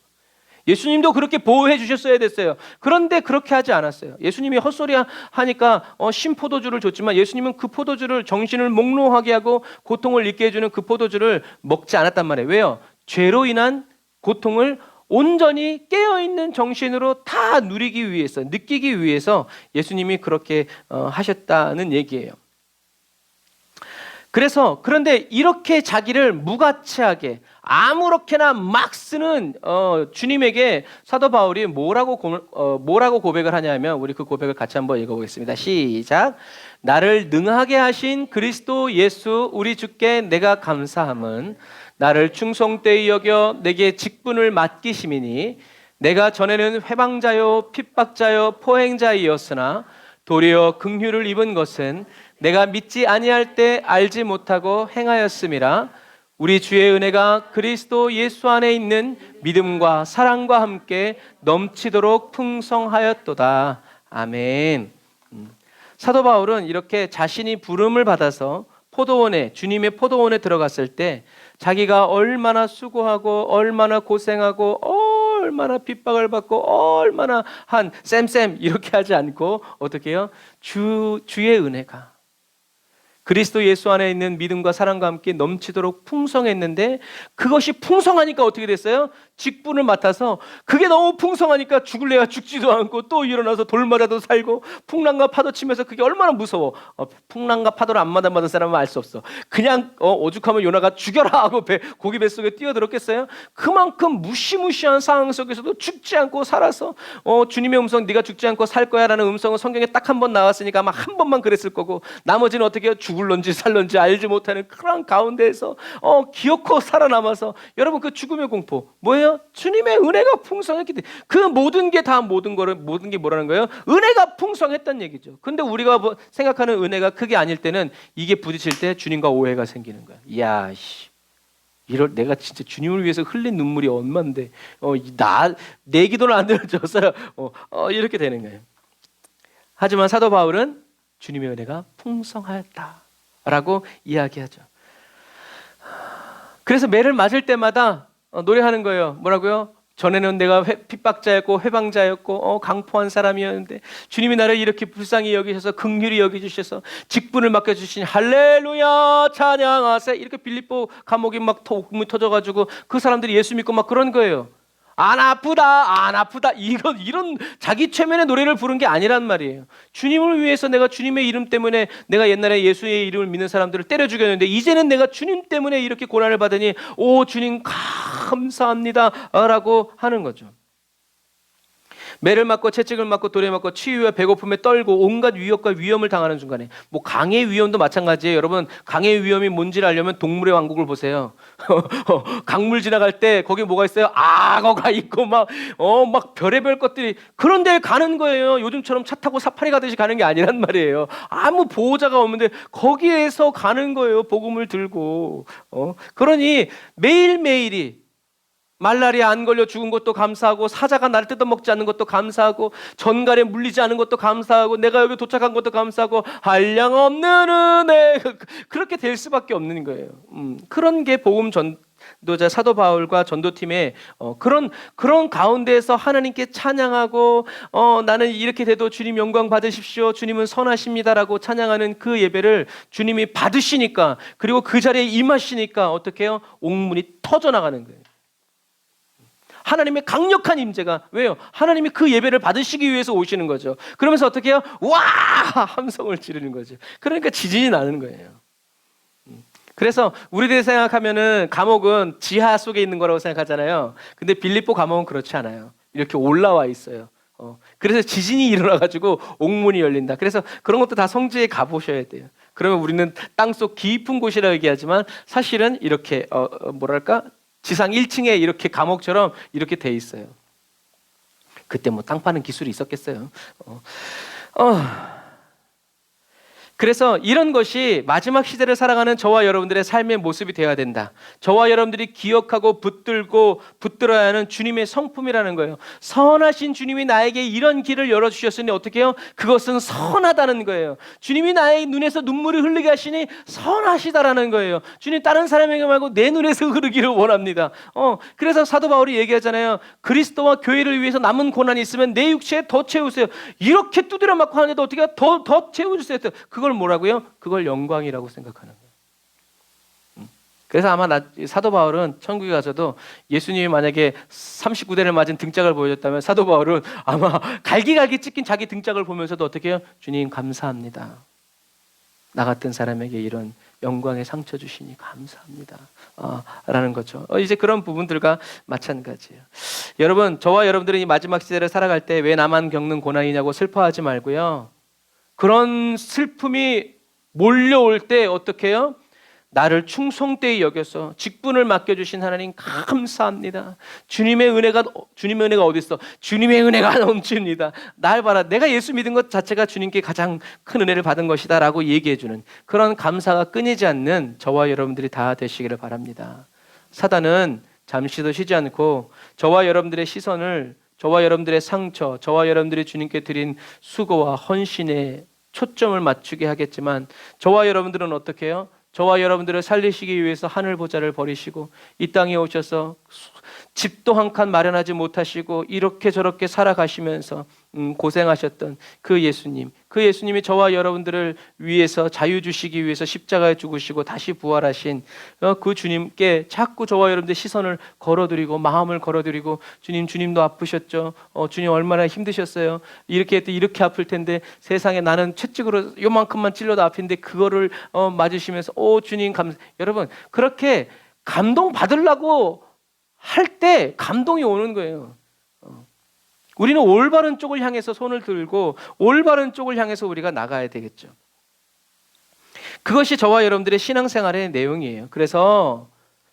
Speaker 1: 예수님도 그렇게 보호해 주셨어야 됐어요. 그런데 그렇게 하지 않았어요. 예수님이 헛소리 하니까 신포도주를 줬지만 예수님은 그 포도주를 정신을 몽롱하게 하고 고통을 잊게 해주는 그 포도주를 먹지 않았단 말이에요. 왜요? 죄로 인한 고통을 온전히 깨어있는 정신으로 다 누리기 위해서, 느끼기 위해서 예수님이 그렇게 하셨다는 얘기예요. 그런데 이렇게 자기를 무가치하게 아무렇게나 막 쓰는 주님에게 사도 바울이 뭐라고 고백을 하냐면, 우리 그 고백을 같이 한번 읽어보겠습니다. 시작. 나를 능하게 하신 그리스도 예수 우리 주께 내가 감사함은 나를 충성되이 여겨 내게 직분을 맡기심이니 내가 전에는 회방자요 핍박자요 포행자이었으나 도리어 긍휼을 입은 것은 내가 믿지 아니할 때 알지 못하고 행하였음이라. 우리 주의 은혜가 그리스도 예수 안에 있는 믿음과 사랑과 함께 넘치도록 풍성하였도다. 아멘. 사도 바울은 이렇게 자신이 부름을 받아서 주님의 포도원에 들어갔을 때 자기가 얼마나 수고하고 얼마나 고생하고 얼마나 핍박을 받고 얼마나 쌤 이렇게 하지 않고 어떻게 해요? 주의 은혜가 그리스도 예수 안에 있는 믿음과 사랑과 함께 넘치도록 풍성했는데 그것이 풍성하니까 어떻게 됐어요? 직분을 맡아서 그게 너무 풍성하니까 죽을래야 죽지도 않고 또 일어나서 돌 맞아도 살고 풍랑과 파도 치면서 그게 얼마나 무서워. 풍랑과 파도를 안 맞은 사람은 알 수 없어. 그냥 오죽하면 요나가 죽여라 하고 고기 뱃속에 뛰어들었겠어요? 그만큼 무시무시한 상황 속에서도 죽지 않고 살아서 주님의 음성 네가 죽지 않고 살 거야 라는 음성은 성경에 딱 한 번 나왔으니까 아마 한 번만 그랬을 거고 나머지는 어떻게 해요? 죽을런지 살런지 알지 못하는 그런 가운데에서 기어코 살아남아서 여러분 그 죽음의 공포 뭐예요? 주님의 은혜가 풍성했기 때문에 그 모든 게 뭐라는 거예요? 은혜가 풍성했다는 얘기죠. 근데 우리가 생각하는 은혜가 그게 아닐 때는 이게 부딪힐 때 주님과 오해가 생기는 거야. 이야 내가 진짜 주님을 위해서 흘린 눈물이 얼만데 내 기도는 안 들어줘서 이렇게 되는 거예요. 하지만 사도 바울은 주님의 은혜가 풍성하였다라고 이야기하죠. 그래서 매를 맞을 때마다 노래하는 거예요. 뭐라고요? 전에는 내가 핍박자였고 회방자였고 강포한 사람이었는데 주님이 나를 이렇게 불쌍히 여기셔서 긍휼히 여기주셔서 직분을 맡겨주신 할렐루야 찬양하세 이렇게 빌립보 감옥이 막 목이 터져가지고 그 사람들이 예수 믿고 막 그런 거예요. 안 아프다 이런 자기 최면의 노래를 부른 게 아니란 말이에요. 주님을 위해서 내가 주님의 이름 때문에 내가 옛날에 예수의 이름을 믿는 사람들을 때려 죽였는데 이제는 내가 주님 때문에 이렇게 고난을 받으니 오 주님 감사합니다 라고 하는 거죠. 매를 맞고 채찍을 맞고 돌에 맞고 치유와 배고픔에 떨고 온갖 위협과 위험을 당하는 순간에 강의 위험도 마찬가지예요. 여러분 강의 위험이 뭔지를 알려면 동물의 왕국을 보세요. 강물 지나갈 때 거기 뭐가 있어요? 악어가 있고 막 별의별 것들이 그런 데에 가는 거예요. 요즘처럼 차 타고 사파리 가듯이 가는 게 아니란 말이에요. 아무 보호자가 없는데 거기에서 가는 거예요. 복음을 들고 그러니 매일매일이 말라리아 안 걸려 죽은 것도 감사하고 사자가 나를 뜯어먹지 않는 것도 감사하고 전갈에 물리지 않은 것도 감사하고 내가 여기 도착한 것도 감사하고 한량없는 은혜 그렇게 될 수밖에 없는 거예요. 그런 게 복음 전도자 사도 바울과 전도팀의 그런 가운데에서 하나님께 찬양하고 나는 이렇게 돼도 주님 영광 받으십시오. 주님은 선하십니다라고 찬양하는 그 예배를 주님이 받으시니까 그리고 그 자리에 임하시니까 어떻게 해요? 옥문이 터져나가는 거예요. 하나님의 강력한 임재가 왜요? 하나님이 그 예배를 받으시기 위해서 오시는 거죠. 그러면서 어떻게 해요? 와! 함성을 지르는 거죠. 그러니까 지진이 나는 거예요. 그래서 우리들이 생각하면은 감옥은 지하 속에 있는 거라고 생각하잖아요. 근데 빌립보 감옥은 그렇지 않아요. 이렇게 올라와 있어요. 그래서 지진이 일어나가지고 옥문이 열린다. 그래서 그런 것도 다 성지에 가보셔야 돼요. 그러면 우리는 땅속 깊은 곳이라 얘기하지만 사실은 이렇게 지상 1층에 이렇게 감옥처럼 이렇게 돼 있어요. 그때 땅 파는 기술이 있었겠어요. 그래서 이런 것이 마지막 시대를 살아가는 저와 여러분들의 삶의 모습이 되어야 된다. 저와 여러분들이 기억하고 붙들어야 하는 주님의 성품이라는 거예요. 선하신 주님이 나에게 이런 길을 열어주셨으니 어떻게 해요? 그것은 선하다는 거예요. 주님이 나의 눈에서 눈물을 흘리게 하시니 선하시다라는 거예요. 주님 다른 사람에게 말고 내 눈에서 흐르기를 원합니다. 그래서 사도 바울이 얘기하잖아요. 그리스도와 교회를 위해서 남은 고난이 있으면 내 육체에 더 채우세요. 이렇게 두드려 맞고 하는데도 어떻게 더 채워주세요. 그걸 뭐라고요? 그걸 영광이라고 생각하는 거예요. 그래서 아마 사도 바울은 천국에 가서도 예수님이 만약에 39대를 맞은 등짝을 보여줬다면 사도 바울은 아마 갈기갈기 찢긴 자기 등짝을 보면서도 어떻게 해요? 주님 감사합니다. 나 같은 사람에게 이런 영광의 상처 주시니 감사합니다. 라는 거죠. 이제 그런 부분들과 마찬가지예요. 여러분 저와 여러분들은 이 마지막 시대를 살아갈 때 왜 나만 겪는 고난이냐고 슬퍼하지 말고요. 그런 슬픔이 몰려올 때 어떻게 해요? 나를 충성되이 여겨서 직분을 맡겨주신 하나님 감사합니다. 주님의 은혜가 어디 있어? 주님의 은혜가 넘칩니다. 날 봐라. 내가 예수 믿은 것 자체가 주님께 가장 큰 은혜를 받은 것이다 라고 얘기해주는 그런 감사가 끊이지 않는 저와 여러분들이 다 되시기를 바랍니다. 사단은 잠시도 쉬지 않고 저와 여러분들의 시선을 저와 여러분들의 상처, 저와 여러분들이 주님께 드린 수고와 헌신에 초점을 맞추게 하겠지만 저와 여러분들은 어떻게 해요? 저와 여러분들을 살리시기 위해서 하늘 보좌를 버리시고 이 땅에 오셔서 집도 한 칸 마련하지 못하시고 이렇게 저렇게 살아가시면서 고생하셨던 그 예수님이 저와 여러분들을 위해서 자유 주시기 위해서 십자가에 죽으시고 다시 부활하신 그 주님께 자꾸 저와 여러분들 시선을 걸어드리고 마음을 걸어드리고 주님도 아프셨죠. 주님 얼마나 힘드셨어요. 이렇게 했더니 이렇게 아플 텐데 세상에 나는 채찍으로 요만큼만 찔러도 아픈데 그거를 맞으시면서 주님 감사. 여러분 그렇게 감동 받으려고 할 때 감동이 오는 거예요. 우리는 올바른 쪽을 향해서 손을 들고 올바른 쪽을 향해서 우리가 나가야 되겠죠. 그것이 저와 여러분들의 신앙생활의 내용이에요. 그래서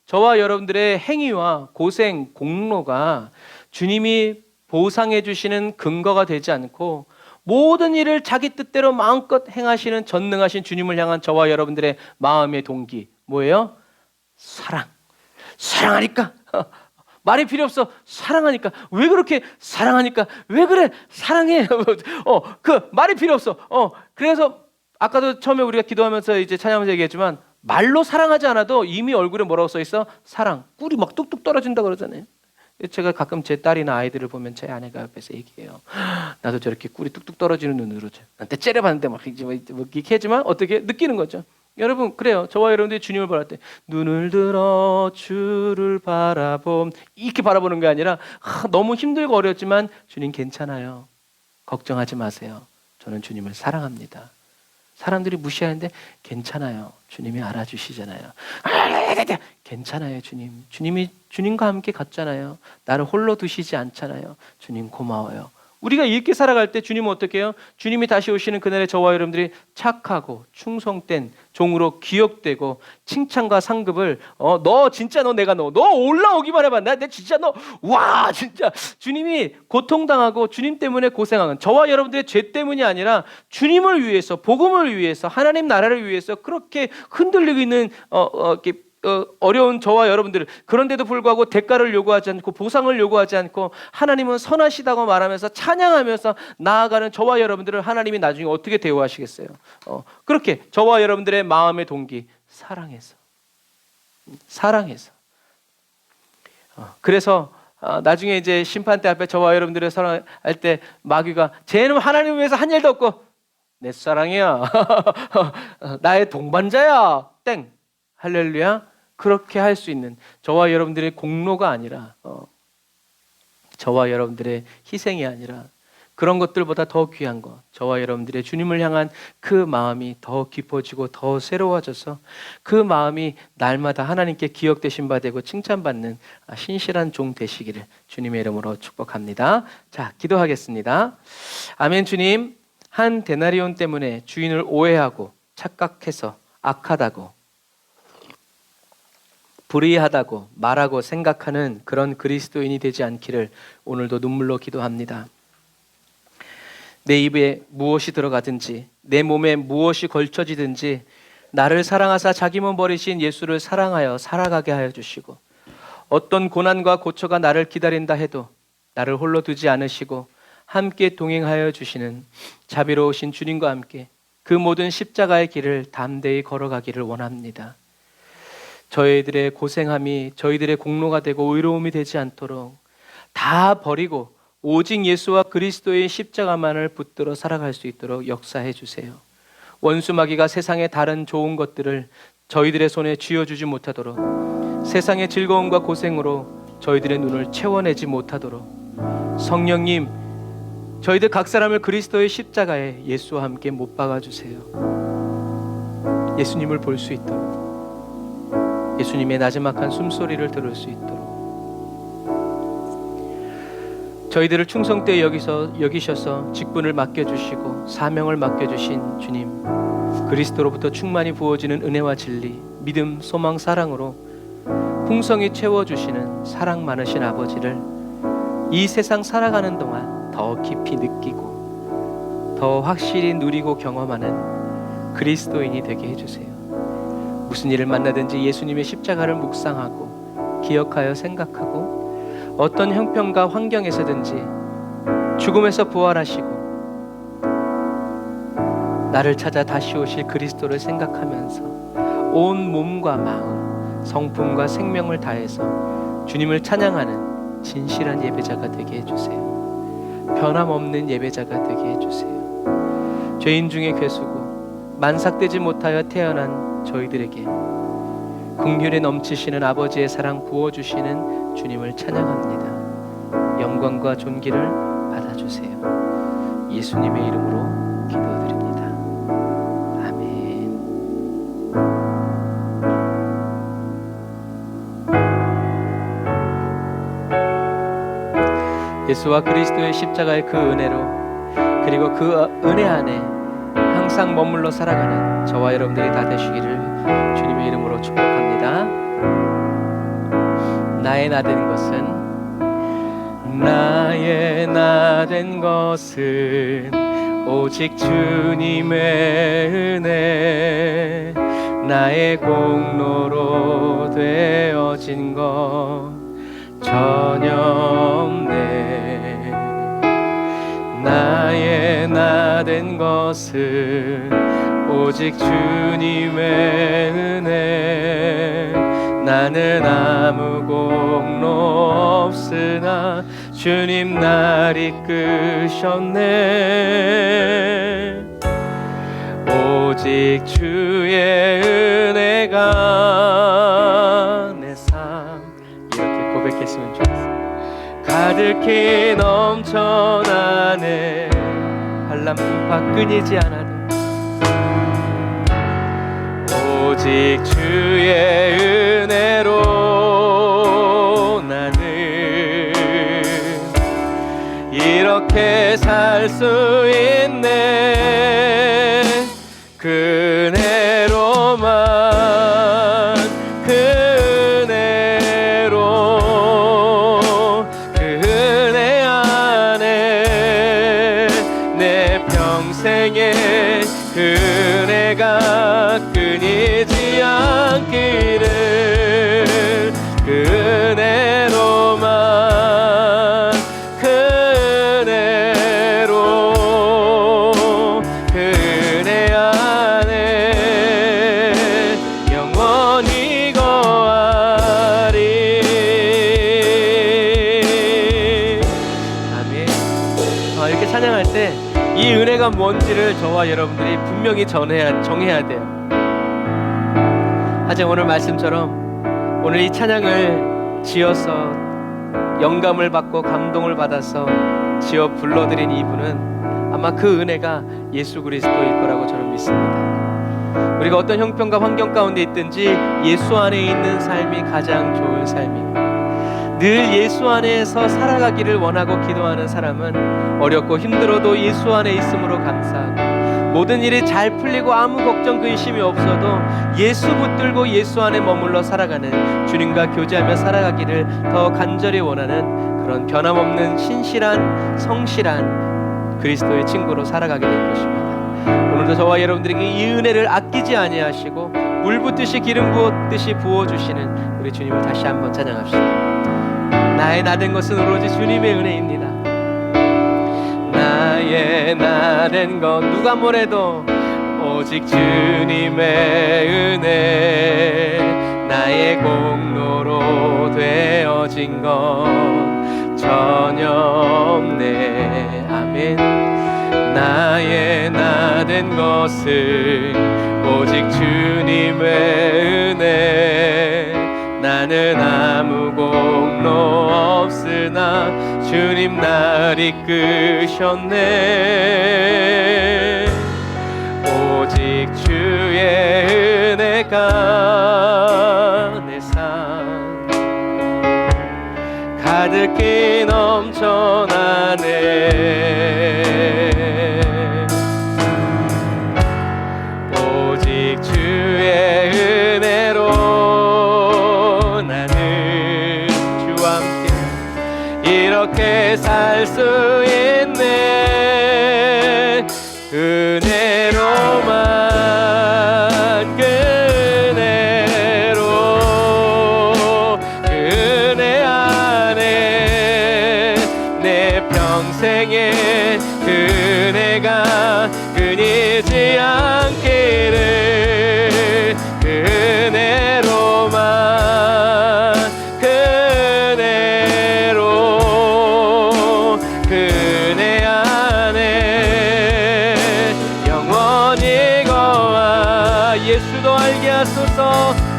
Speaker 1: 저와 여러분들의 행위와 고생, 공로가 주님이 보상해 주시는 근거가 되지 않고 모든 일을 자기 뜻대로 마음껏 행하시는 전능하신 주님을 향한 저와 여러분들의 마음의 동기 뭐예요? 사랑하니까 말이 필요 없어. 사랑하니까. 왜 그렇게 사랑하니까? 왜 그래? 사랑해. 그 말이 필요 없어. 그래서 아까도 처음에 우리가 기도하면서 이제 찬양하면서 얘기했지만 말로 사랑하지 않아도 이미 얼굴에 뭐라고 써 있어? 사랑. 꿀이 막 뚝뚝 떨어진다 그러잖아요. 제가 가끔 제 딸이나 아이들을 보면 제 아내가 옆에서 얘기해요. 나도 저렇게 꿀이 뚝뚝 떨어지는 눈으로 나한테 째려봤는데 막 이렇게 하지만 어떻게 느끼는 거죠. 여러분 그래요. 저와 여러분들이 주님을 바랄 때 눈을 들어 주를 바라봄 이렇게 바라보는 게 아니라 너무 힘들고 어렵지만 주님 괜찮아요. 걱정하지 마세요. 저는 주님을 사랑합니다. 사람들이 무시하는데 괜찮아요. 주님이 알아주시잖아요. 괜찮아요. 주님이 주님과 함께 갔잖아요. 나를 홀로 두시지 않잖아요. 주님 고마워요. 우리가 이렇게 살아갈 때 주님은 어떻게 해요? 주님이 다시 오시는 그날에 저와 여러분들이 착하고 충성된 종으로 기억되고 칭찬과 상급을 너 진짜 내가 너 올라오기만 해봐. 내 진짜 와 진짜 주님이 고통당하고 주님 때문에 고생하는 저와 여러분들의 죄 때문이 아니라 주님을 위해서 복음을 위해서 하나님 나라를 위해서 그렇게 흔들리고 있는 이렇게 어려운 저와 여러분들 그런데도 불구하고 대가를 요구하지 않고 보상을 요구하지 않고 하나님은 선하시다고 말하면서 찬양하면서 나아가는 저와 여러분들을 하나님이 나중에 어떻게 대우하시겠어요? 그렇게 저와 여러분들의 마음의 동기 사랑해서 그래서 나중에 이제 심판대 앞에 저와 여러분들을 사랑할 때 마귀가 쟤는 하나님을 위해서 한 일도 없고 내 사랑이야 나의 동반자야 땡 할렐루야. 그렇게 할 수 있는 저와 여러분들의 공로가 아니라 저와 여러분들의 희생이 아니라 그런 것들보다 더 귀한 것 저와 여러분들의 주님을 향한 그 마음이 더 깊어지고 더 새로워져서 그 마음이 날마다 하나님께 기억되신 바 되고 칭찬받는 신실한 종 되시기를 주님의 이름으로 축복합니다. 자, 기도하겠습니다. 아멘. 주님, 한 데나리온 때문에 주인을 오해하고 착각해서 악하다고 불의하다고 말하고 생각하는 그런 그리스도인이 되지 않기를 오늘도 눈물로 기도합니다. 내 입에 무엇이 들어가든지 내 몸에 무엇이 걸쳐지든지 나를 사랑하사 자기 몸 버리신 예수를 사랑하여 살아가게 하여 주시고 어떤 고난과 고초가 나를 기다린다 해도 나를 홀로 두지 않으시고 함께 동행하여 주시는 자비로우신 주님과 함께 그 모든 십자가의 길을 담대히 걸어가기를 원합니다. 저희들의 고생함이 저희들의 공로가 되고 의로움이 되지 않도록 다 버리고 오직 예수와 그리스도의 십자가만을 붙들어 살아갈 수 있도록 역사해 주세요. 원수 마귀가 세상의 다른 좋은 것들을 저희들의 손에 쥐어주지 못하도록 세상의 즐거움과 고생으로 저희들의 눈을 채워내지 못하도록 성령님 저희들 각 사람을 그리스도의 십자가에 예수와 함께 못 박아주세요. 예수님을 볼 수 있도록 예수님의 나지막한 숨소리를 들을 수 있도록 저희들을 충성되이 여기셔서 직분을 맡겨주시고 사명을 맡겨주신 주님 그리스도로부터 충만히 부어지는 은혜와 진리 믿음, 소망, 사랑으로 풍성히 채워주시는 사랑 많으신 아버지를 이 세상 살아가는 동안 더 깊이 느끼고 더 확실히 누리고 경험하는 그리스도인이 되게 해주세요. 무슨 일을 만나든지 예수님의 십자가를 묵상하고 기억하여 생각하고 어떤 형편과 환경에서든지 죽음에서 부활하시고 나를 찾아 다시 오실 그리스도를 생각하면서 온 몸과 마음, 성품과 생명을 다해서 주님을 찬양하는 진실한 예배자가 되게 해주세요. 변함없는 예배자가 되게 해주세요. 죄인 중에 괴수고 만삭되지 못하여 태어난 저희들에게 긍휼에 넘치시는 아버지의 사랑 부어주시는 주님을 찬양합니다. 영광과 존귀를 받아주세요. 예수님의 이름으로 기도드립니다. 아멘. 예수와 그리스도의 십자가의 그 은혜로, 그리고 그 은혜 안에 항상 머물러 살아가는 저와 여러분들이 다 되시기를 주님의 이름으로 축복합니다. 나의 나된 것은, 나의 나된 것은 오직 주님의 은혜, 나의 공로로 되어진 것 전혀 없네. 나의 나된 것은 오직 주님의 은혜, 나는 아무 공로 없으나 주님 날 이끄셨네. 오직 주의 은혜가 내 삶, 이렇게 고백했으면 좋겠어요. 가득히 넘쳐나네. 한람 풍파 끊이지 않아도 오직 주의 은혜로 나는 이렇게 살 수 있네. 그 은혜로만, 그 은혜로, 그 은혜 안에 내 평생에 그 은혜가 끊이지 않기를. 그 은혜로만, 그 은혜로, 그 은혜 안에 영원히 거하리. 아멘. 이렇게 찬양할 때 이 은혜가 뭔지를 저와 여러분들이 분명히 정해야 돼요. 하지만 오늘 말씀처럼 오늘 이 찬양을 지어서 영감을 받고 감동을 받아서 지어 불러드린 이분은 아마 그 은혜가 예수 그리스도일 거라고 저는 믿습니다. 우리가 어떤 형편과 환경 가운데 있든지 예수 안에 있는 삶이 가장 좋은 삶이고, 늘 예수 안에서 살아가기를 원하고 기도하는 사람은 어렵고 힘들어도 예수 안에 있음으로 감사하고, 모든 일이 잘 풀리고 아무 걱정 근심이 없어도 예수 붙들고 예수 안에 머물러 살아가는, 주님과 교제하며 살아가기를 더 간절히 원하는 그런 변함없는 신실한 성실한 그리스도의 친구로 살아가게 될 것입니다. 오늘도 저와 여러분들에게 이 은혜를 아끼지 아니하시고 물 붓듯이 기름 부었듯이 부어주시는 우리 주님을 다시 한번 찬양합시다. 나의 나된 것은 오로지 주님의 은혜입니다. 나의 나된 것 누가 뭐래도 오직 주님의 은혜, 나의 공로로 되어진 것 전혀 없네. 아멘. 나의 나된 것은 오직 주님의 은혜, 나는 아무 공로 없으나 주님 날 이끄셨네. 오직 주의 은혜가 내 삶 가득히 넘쳐나네. 오직 주의 은혜로 나는 주와 함께 이렇게 살 수 있네. 은혜로만, 그 은혜로, 그 은혜 안에 내 평생에 그 은혜가 끊이지 않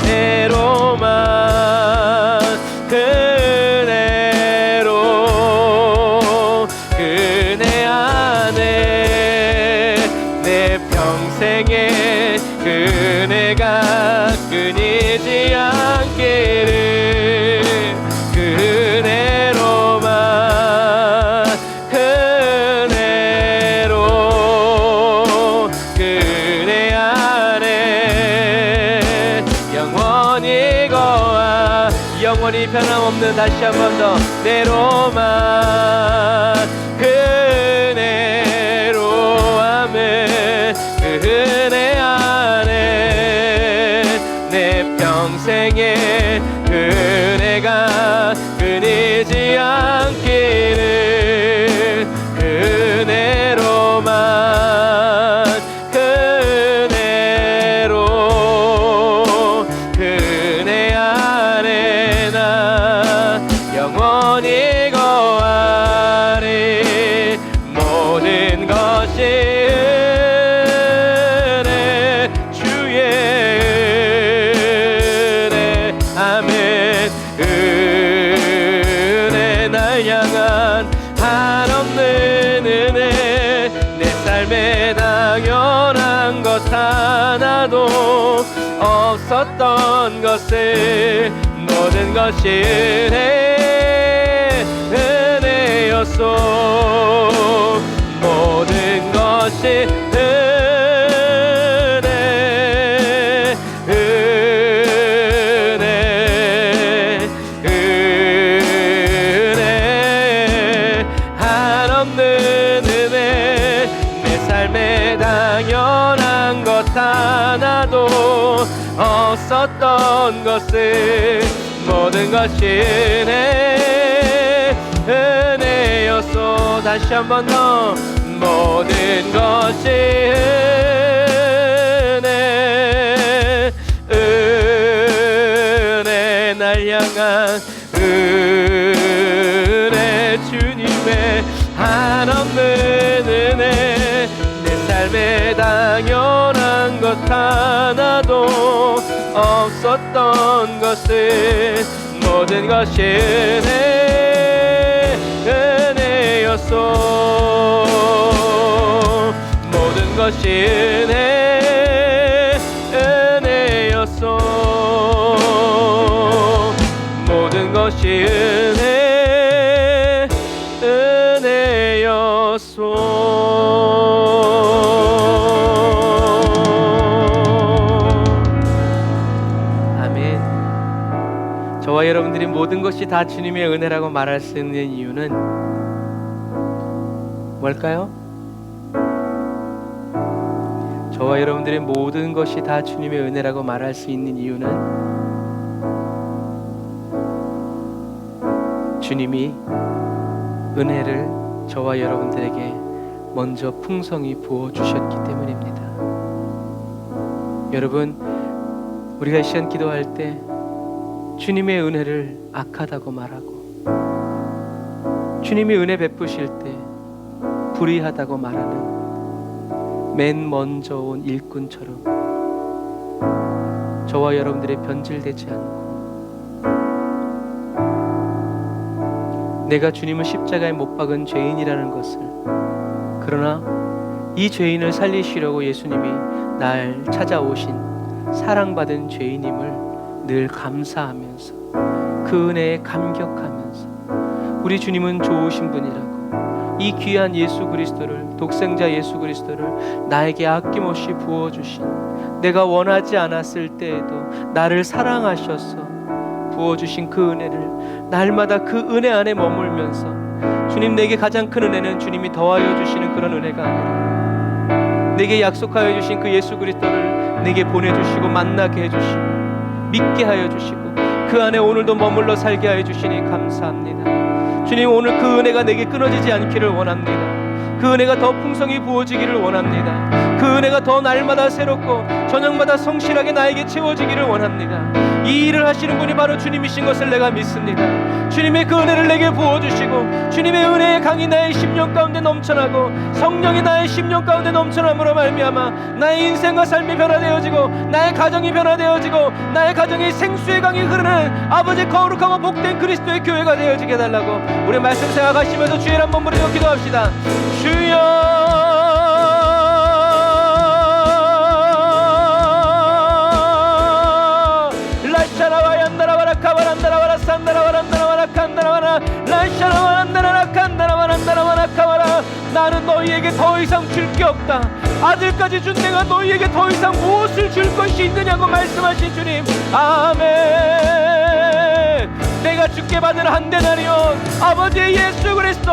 Speaker 1: 은혜로만 은혜로 그네 안에 내 평생에 그네가 끊이지 않기를 그네로만 그네로 그네 안에 영원히 거하 영원히 변함없는 다시 한 번 더 내로만 그네로 아멘 그네 안에 내 평생에 그네가 끊이지 않기를 그네로만 그네로 그네 안에 나 영원히 거하리 모든 것이 은혜 주의 은혜 아멘 은혜 날 향한 한없는 은혜 내 삶에 당연한 것 하나도 없었던 것을 모든 것이 은혜 은혜였소 모든 것이 은혜 은혜 은혜 한없는 은혜 내 삶에 당연한 것 하나도 없었던 것을 모든 것이 은혜 은혜였소 다시 한 번 더 모든 것이 은혜 은혜 날 향한 은혜 주님의 한없는 은혜 내 삶에 당연한 것 하나도 없었던 것을 모든 것이 은혜 은혜였소 모든 것이 은혜 은혜였소 모든 것이 은혜 은혜였소 아멘. 저와 여러분들이 모든 것이 다 주님의 은혜라고 말할 수 있는 이유는 뭘까요? 저와 여러분들의 모든 것이 다 주님의 은혜라고 말할 수 있는 이유는 주님이 은혜를 저와 여러분들에게 먼저 풍성히 부어주셨기 때문입니다. 여러분, 우리가 이 시간 기도할 때 주님의 은혜를 악하다고 말하고 주님이 은혜 베푸실 때 불의하다고 말하는 맨 먼저 온 일꾼처럼 저와 여러분들의 변질되지 않고 내가 주님을 십자가에 못 박은 죄인이라는 것을 그러나 이 죄인을 살리시려고 예수님이 날 찾아오신 사랑받은 죄인임을 늘 감사하면서 그 은혜에 감격하면서 우리 주님은 좋으신 분이라고 이 귀한 예수 그리스도를 독생자 예수 그리스도를 나에게 아낌없이 부어주신 내가 원하지 않았을 때에도 나를 사랑하셔서 부어주신 그 은혜를 날마다 그 은혜 안에 머물면서 주님 내게 가장 큰 은혜는 주님이 더하여 주시는 그런 은혜가 아니라 내게 약속하여 주신 그 예수 그리스도를 내게 보내주시고 만나게 해주시고 믿게 하여 주시고 그 안에 오늘도 머물러 살게 하여 주시니 감사합니다. 주님 오늘 그 은혜가 내게 끊어지지 않기를 원합니다. 그 은혜가 더 풍성히 부어지기를 원합니다. 그 은혜가 더 날마다 새롭고 저녁마다 성실하게 나에게 채워지기를 원합니다. 이 일을 하시는 분이 바로 주님이신 것을 내가 믿습니다. 주님의 그 은혜를 내게 부어주시고 주님의 은혜의 강이 나의 심령 가운데 넘쳐나고 성령이 나의 심령 가운데 넘쳐남으로 말미암아 나의 인생과 삶이 변화되어지고 나의 가정이 변화되어지고 나의 가정이 생수의 강이 흐르는 아버지의 거룩하고 복된 그리스도의 교회가 되어지게 해달라고 우리 말씀 생각하시면서 주의 이름 한번 부르짖어 기도합시다. 주여 나는 너희에게 더 이상 줄 게 없다. 아들까지 준 내가 너희에게 더 이상 무엇을 줄 것이 있느냐고 말씀하신 주님. 아멘. 내가 주께 받은 한 데나리온 아버지 예수 그리스도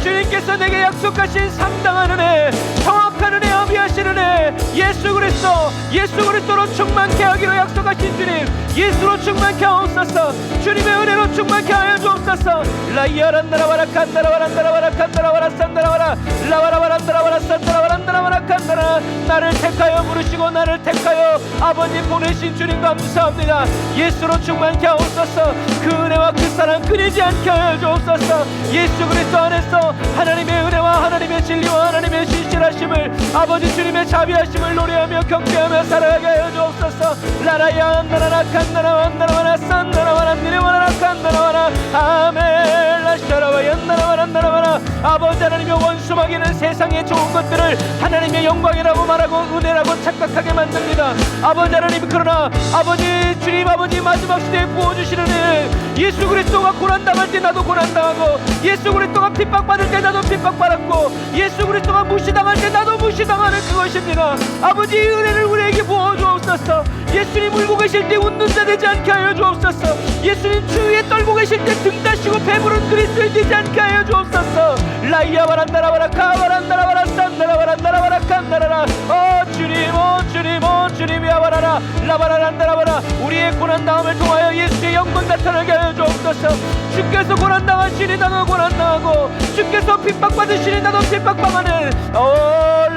Speaker 1: 주님께서 내게 약속하신 상당한 은혜 정확한 은혜 어비하신 은혜 예수 그리스도로 충만케 하기로 약속하신 주님 예수로 충만케 하옵소서. 주님의 은혜로 충만케 하여 주옵소서. 라이아란다라바라 칸다라바란다라바라 칸다라바라 산다라바라 라바라바란다라바라 산다라바란다라바라 칸다라 나를 택하여 부르시고 나를 택하여 아버지 보내신 주님 감사합니다. 예수로 충만케 하옵소서. 그 은혜와 그 사랑 끊이지 않게 하여 주옵소서. 예수 그리스도 안에서 하나님의 은혜와 하나님의 진리와 하나님의 신실하심을 아버지 주님의 자비하심을 노래하며 경배하며 살아가게 하여 주옵소서. 라라야 나라라 칸나라와 나라와라 산나라와라 니레와라 칸나라와라 아멘. 라샤라와야 나라와라 나라와라 아버지 하나님의 원수마귀는 세상의 좋은 것들을 하나님의 영광이라고 말하고 은혜라고 착각하게 만듭니다. 아버지 하나님 그러나 아버지 주님 아버지 마지막 시대에 부어주시는 은혜 예수 그리스도가 고난당할 때 나도 고난당하고 예수 그리스도가 핍박받을 때 나도 핍박받았고 예수 그리스도가 무시당할 때 나도 무시당하는 그것입니다. 아버지 이 은혜를 우리에게 부어주옵소서. 예수님 울고 계실 때 웃는 자 되지 않게 하여 주옵소서. 예수님 추위에 떨고 계실 때 등 다시고 배부른 그리스도인 되지 않게 하여 주옵소서. 라이야 바란다라바라 카바란다라바라 산다라바란다라바라 칸다라라 주님 야바라라 라바라란다라바라 우리의 고난당함을 통하여 예수의 영광 나타나게 하여 주옵소서. 주께서 고난당하시니 나도 고난당하고 주께서 핍박받으시니 나도 핍박받는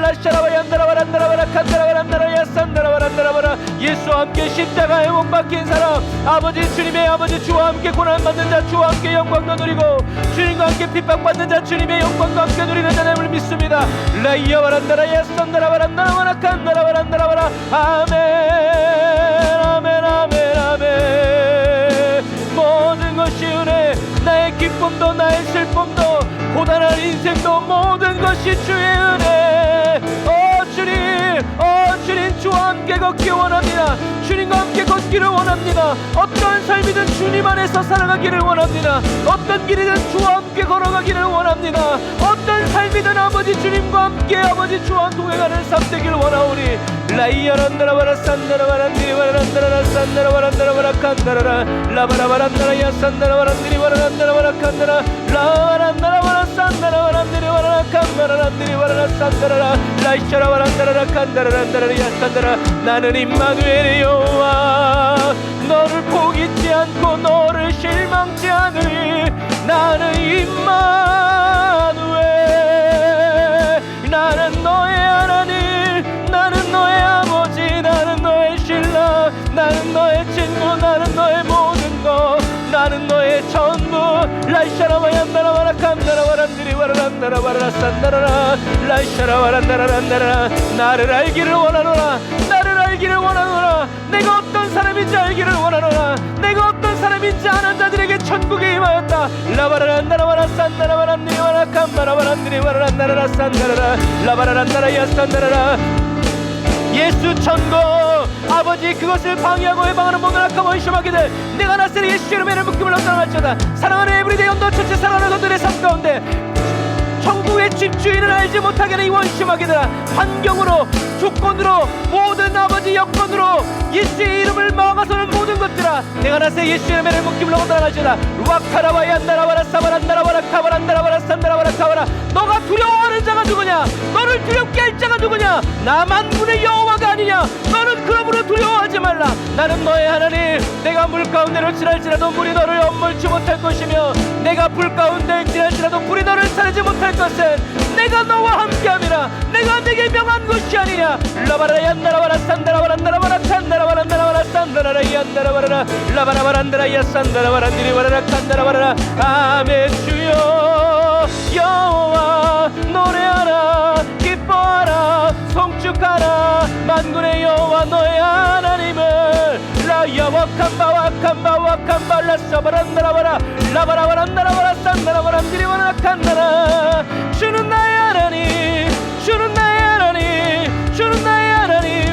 Speaker 1: 라샤라바얀다라바란다라바라 칸다라바란다라야 산다라바란다라바라 예수와 함께 십자가에 못 박힌 사람 아버지 주님의 아버지 주와 함께 고난받는 자 주와 함께 영광도 누리고 주님과 함께 핍박받는 자 주님의 영광과 함께 누리는 자님을 믿습니다. 라이야바란다라야 산다라바란다라바라 칸다라바란다라바라 아멘 아멘 아멘 아멘. 모든 것이 은혜 나의 기쁨도 나의 슬픔도 고단한 인생도 모든 것이 주의 은혜. 주님 주와 함께 걷기 원합니다. 주님과 함께 걷기를 원합니다. 어떤 삶이든 주님 안에서 살아가기를 원합니다. 어떤 길이든 주와 함께 걸어가기를 원합니다. 어떤 삶이든 아버지 주님과 함께 아버지 주와 동행하는 삶 되기를 원하오니 라이야란다라바라 산다라바란디리바란다라라 산다라바란다라바라 칸다라라 라바라바란다라야 산다라바란디리바란다라바라 칸다라 라바란다라바라 산다라바란디리바라라 칸바라란디리바라라 산다라라 라이샤라바란다라라 칸다라란다라야 산다라 나는 임마누엘의 여호와 너를 포기치 않고 너를 실망치 않으리. 나는 임마누엘 나는 너의 하나님 나는 너의 아버지 나는 너의 신랑 나는 너의 친구 나는 너의 모든 것 나는 너의 전부. 라이샤라바얀다라바라 칸다라바란디리바라란다라바라 산다라라 라이샤라바란다라란다라 나를 알기를 원하노라 나를 알기를 원하노라. 내가 어떤 사람인지 알기를 원하노라. 내가 어떤 사람인지 아는 자들에게 천국에 임하였다. 라바라란다라바라 산다라바란디리바라 칸바라바란디리바라란다라라 산다라라 라바라란다라야 산다라라 예수 천국 아버지 그것을 방해하고 해방하는 모든 악한 원수마귀들 내가 나세리 예수 이름의 묶임을 얻어나갈지어다. 사랑하는 에브리데이 언더 처치 사랑하는 것들의 삶 가운데 천국의 집주인을 알지 못하게 하는 이 원수마귀들아 환경으로 조건으로 모든 아버지 여건으로 예수의 이름을 막아서는 모든 것들아 내가 나세 예수 이름의 묶임을 얻어나갈지어다. 루아카라바얀다라바라 사바란다라바라 카바란다라바라 산다라바라 카바라 너가 두려워하는 자가 누구냐? 너를 두렵게 할 자가 누구냐? 나 만군의 여호와가 아니냐? 너는 그러므로 두려워하지 말라. 나는 너의 하나님. 내가 물 가운데를 지날지라도 물이 너를 엿물지 못할 것이며 내가 불 가운데 지날지라도 불이 너를 사르지 못할 것은 내가 너와 함께함이라. 내가 내게 명한 것이 아니냐. 라바라 얀나라바라 산다라바라 나라바라 산다라바라 나라바라 산다라라 얀나라바라 라바라바라 안다라야 산다라바라 니리바라라 칸다라바라. 아멘. 주여 여호와 노래하라 기뻐하라 송축하라 만군의 여호와 너의 하나님을. 라야 와칸바 와칸바 와칸바 라사바란다라바라 라바라바라 나라바라 산다라바라 니리바라라 칸다라. 주는 나의 하나님, 주는 나의 하나님, 주는 나의 하나님.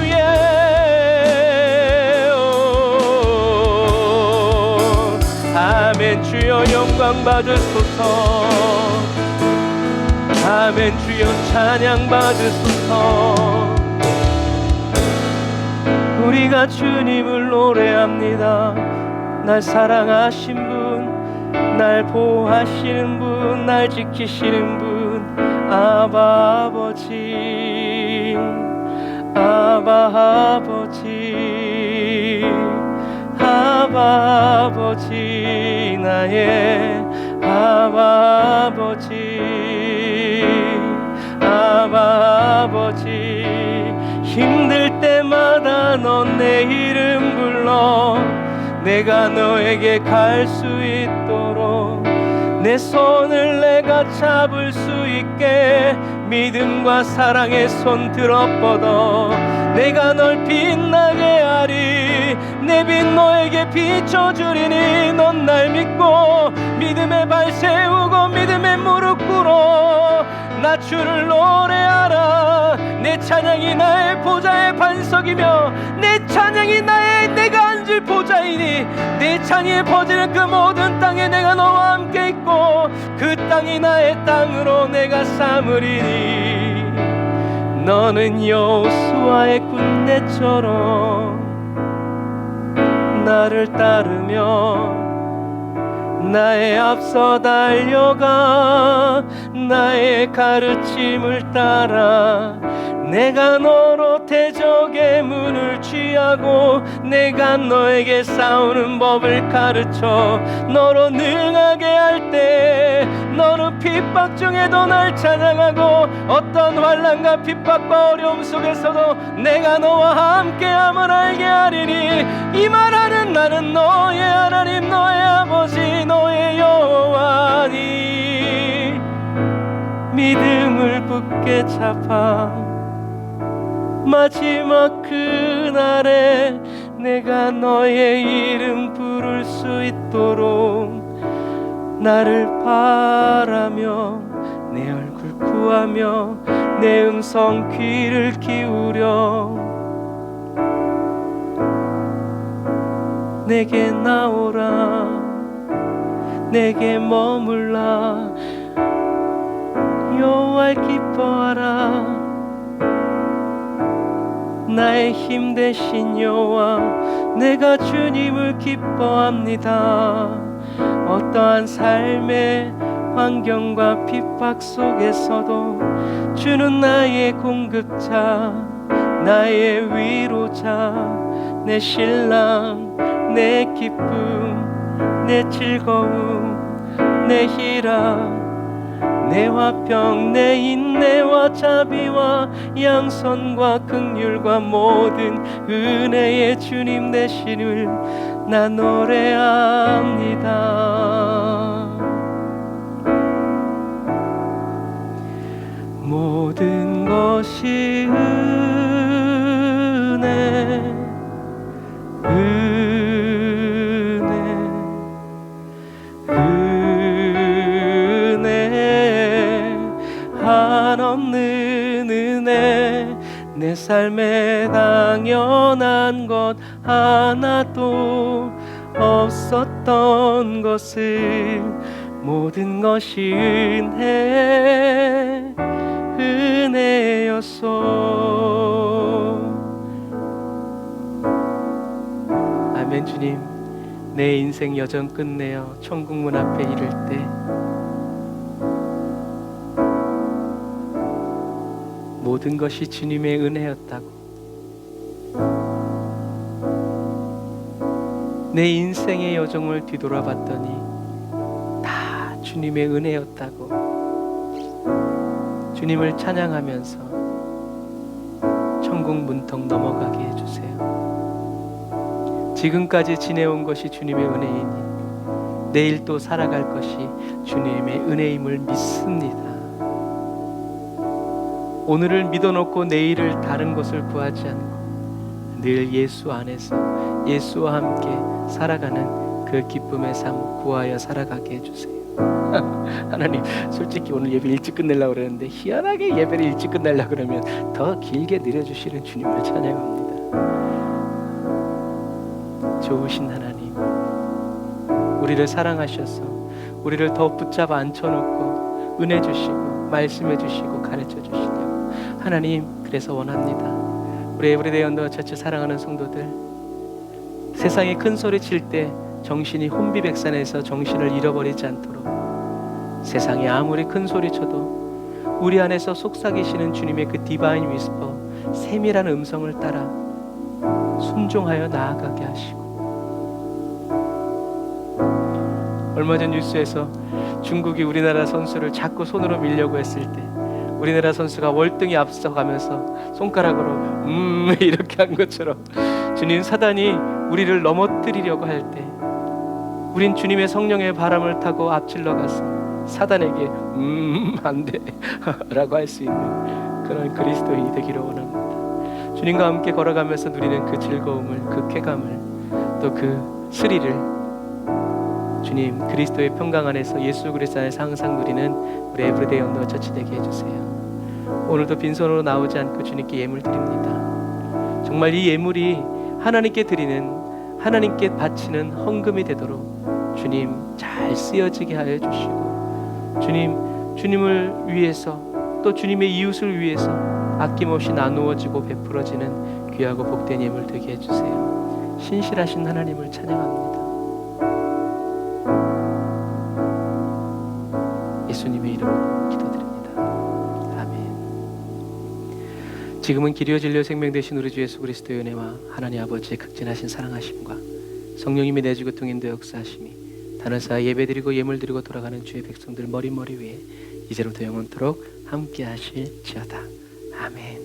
Speaker 1: 아멘. 주여 영광 받으소서. 아멘. 주여 찬양 받으소서. 우리가 주님을 노래합니다. 날 사랑하신 분, 날 보호하시는 분, 날 지키시는 분, 아바 아버지, 아바 아버지, 아바 아버지, 나의 아바 아버지, 아바 아버지. 힘들 때마다 넌 내 이름 불러. 내가 너에게 갈 수 있도록 내 손을 내가 잡을 수 있게 믿음과 사랑의 손 들어 뻗어. 내가 널 빛나게 하리. 내 빛 너에게 비춰주리니 넌 날 믿고 믿음의 발 세우고 믿음의 무릎 꿇어. 나 주를 노래하라. 내 찬양이 나의 보좌의 반석이며 내 찬양이 나의 내가 앉을 보좌이니 내 찬양이 퍼지는 그 모든 땅에 내가 너와 함께 있고 그 땅이 나의 땅으로 내가 삼으리니. 너는 여호수아의 군대처럼 나를 따르며 나의 앞서 달려가. 나의 가르침을 따라. 내가 너로 대적의 문을 취하고 내가 너에게 싸우는 법을 가르쳐 너로 능하게 할 때 너는 핍박 중에도 날 찬양하고 어떤 환난과 핍박과 어려움 속에서도 내가 너와 함께함을 알게 하리니. 이 말하는 나는 너의 하나님 너의 아버지 너의 여호와니. 믿음을 굳게 잡아. 마지막 그날에 내가 너의 이름 부를 수 있도록 나를 바라며 내 얼굴 구하며 내 음성 귀를 기울여 내게 나오라. 내게 머물라. 여호와를 기뻐하라. 나의 힘 되신 여호와 내가 주님을 기뻐합니다. 어떠한 삶의 환경과 핍박 속에서도 주는 나의 공급자 나의 위로자 내 신랑 내 기쁨 내 즐거움 내 희락 내 화평 내 인내와 자비와 양선과 긍휼과 모든 은혜의 주님 되심을 나 노래합니다. 모든 것이 은혜 한없는 은혜 내 삶에 당연한 것 하나도 없었던 것은 모든 것이 은혜였소. 아멘. 주님, 내 인생 여정 끝내어 천국 문 앞에 이를 때 모든 것이 주님의 은혜였다고 내 인생의 여정을 뒤돌아봤더니 다 주님의 은혜였다고 주님을 찬양하면서 천국 문턱 넘어가게 해주세요. 지금까지 지내온 것이 주님의 은혜이니 내일 또 살아갈 것이 주님의 은혜임을 믿습니다. 오늘을 믿어놓고 내일을 다른 것을 구하지 않고 늘 예수 안에서 예수와 함께 살아가는 그 기쁨의 삶 구하여 살아가게 해주세요. 하나님, 솔직히 오늘 예배 일찍 끝내려고 그러는데 희한하게 예배를 일찍 끝내려고 그러면 더 길게 늘려주시는 주님을 찬양합니다. 좋으신 하나님, 우리를 사랑하셔서 우리를 더 붙잡아 앉혀놓고 은혜 주시고 말씀해 주시고 가르쳐 주시려고 하나님, 그래서 원합니다. 우리 에브리데이 언더 처치 사랑하는 성도들, 세상이 큰 소리 칠 때 정신이 혼비백산해서 정신을 잃어버리지 않도록 세상이 아무리 큰 소리 쳐도 우리 안에서 속삭이시는 주님의 그 디바인 위스퍼, 세밀한 음성을 따라 순종하여 나아가게 하시고, 얼마 전 뉴스에서 중국이 우리나라 선수를 자꾸 손으로 밀려고 했을 때 우리나라 선수가 월등히 앞서가면서 손가락으로 이렇게 한 것처럼 주님, 사단이 우리를 넘어뜨리려고 할 때 우린 주님의 성령의 바람을 타고 앞질러 가서 사단에게 안 돼 라고 할 수 있는 그런 그리스도인이 되기를 원합니다. 주님과 함께 걸어가면서 누리는 그 즐거움을, 그 쾌감을, 또 그 스릴을 주님 그리스도의 평강 안에서, 예수 그리스도 안에서 항상 누리는 우리 에브리데이 언더 처치 되게 해주세요. 오늘도 빈손으로 나오지 않고 주님께 예물 드립니다. 정말 이 예물이 하나님께 드리는, 하나님께 바치는 헌금이 되도록 주님 잘 쓰여지게 하여 주시고, 주님을 위해서 또 주님의 이웃을 위해서 아낌없이 나누어지고 베풀어지는 귀하고 복된 예물 되게 해주세요. 신실하신 하나님을 찬양합니다. 예수님의 이름으로 기도드립니다. 아멘. 지금은 길이요 진리요 생명 되신 우리 주 예수 그리스도의 은혜와 하나님 아버지의 극진하신 사랑하심과 성령님이 내주고 통인도 역사하심이 단어사 예배드리고 예물드리고 돌아가는 주의 백성들 머리머리 위에 이제로부터 영원토록 함께 하실지어다. 아멘.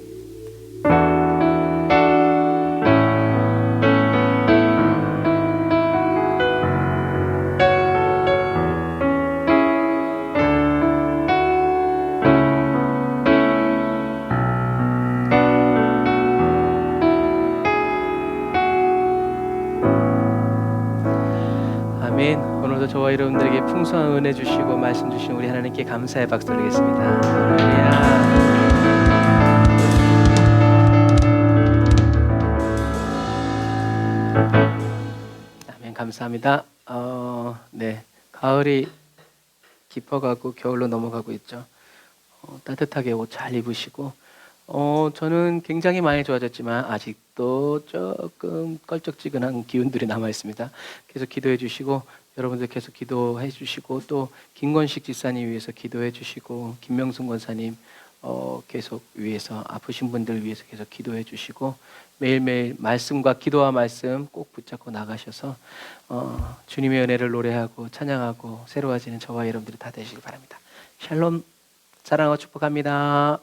Speaker 1: 아멘. 오늘도 저와 여러분들에게 풍성한 은혜 주시고 말씀 주신 우리 하나님께 감사의 박수 드리겠습니다. 할렐루야. 아멘. 감사합니다. 네, 가을이 깊어가고 겨울로 넘어가고 있죠. 따뜻하게 옷 잘 입으시고, 저는 굉장히 많이 좋아졌지만 아직도 조금 껄쩍지근한 기운들이 남아 있습니다. 계속 기도해 주시고, 여러분들 계속 기도해 주시고, 또 김건식 집사님 위해서 기도해 주시고, 김명순 권사님 계속 위해서, 아프신 분들 위해서 계속 기도해 주시고, 매일매일 말씀과 기도와 말씀 꼭 붙잡고 나가셔서 주님의 은혜를 노래하고 찬양하고 새로워지는 저와 여러분들이 다 되시길 바랍니다. 샬롬, 사랑하고 축복합니다.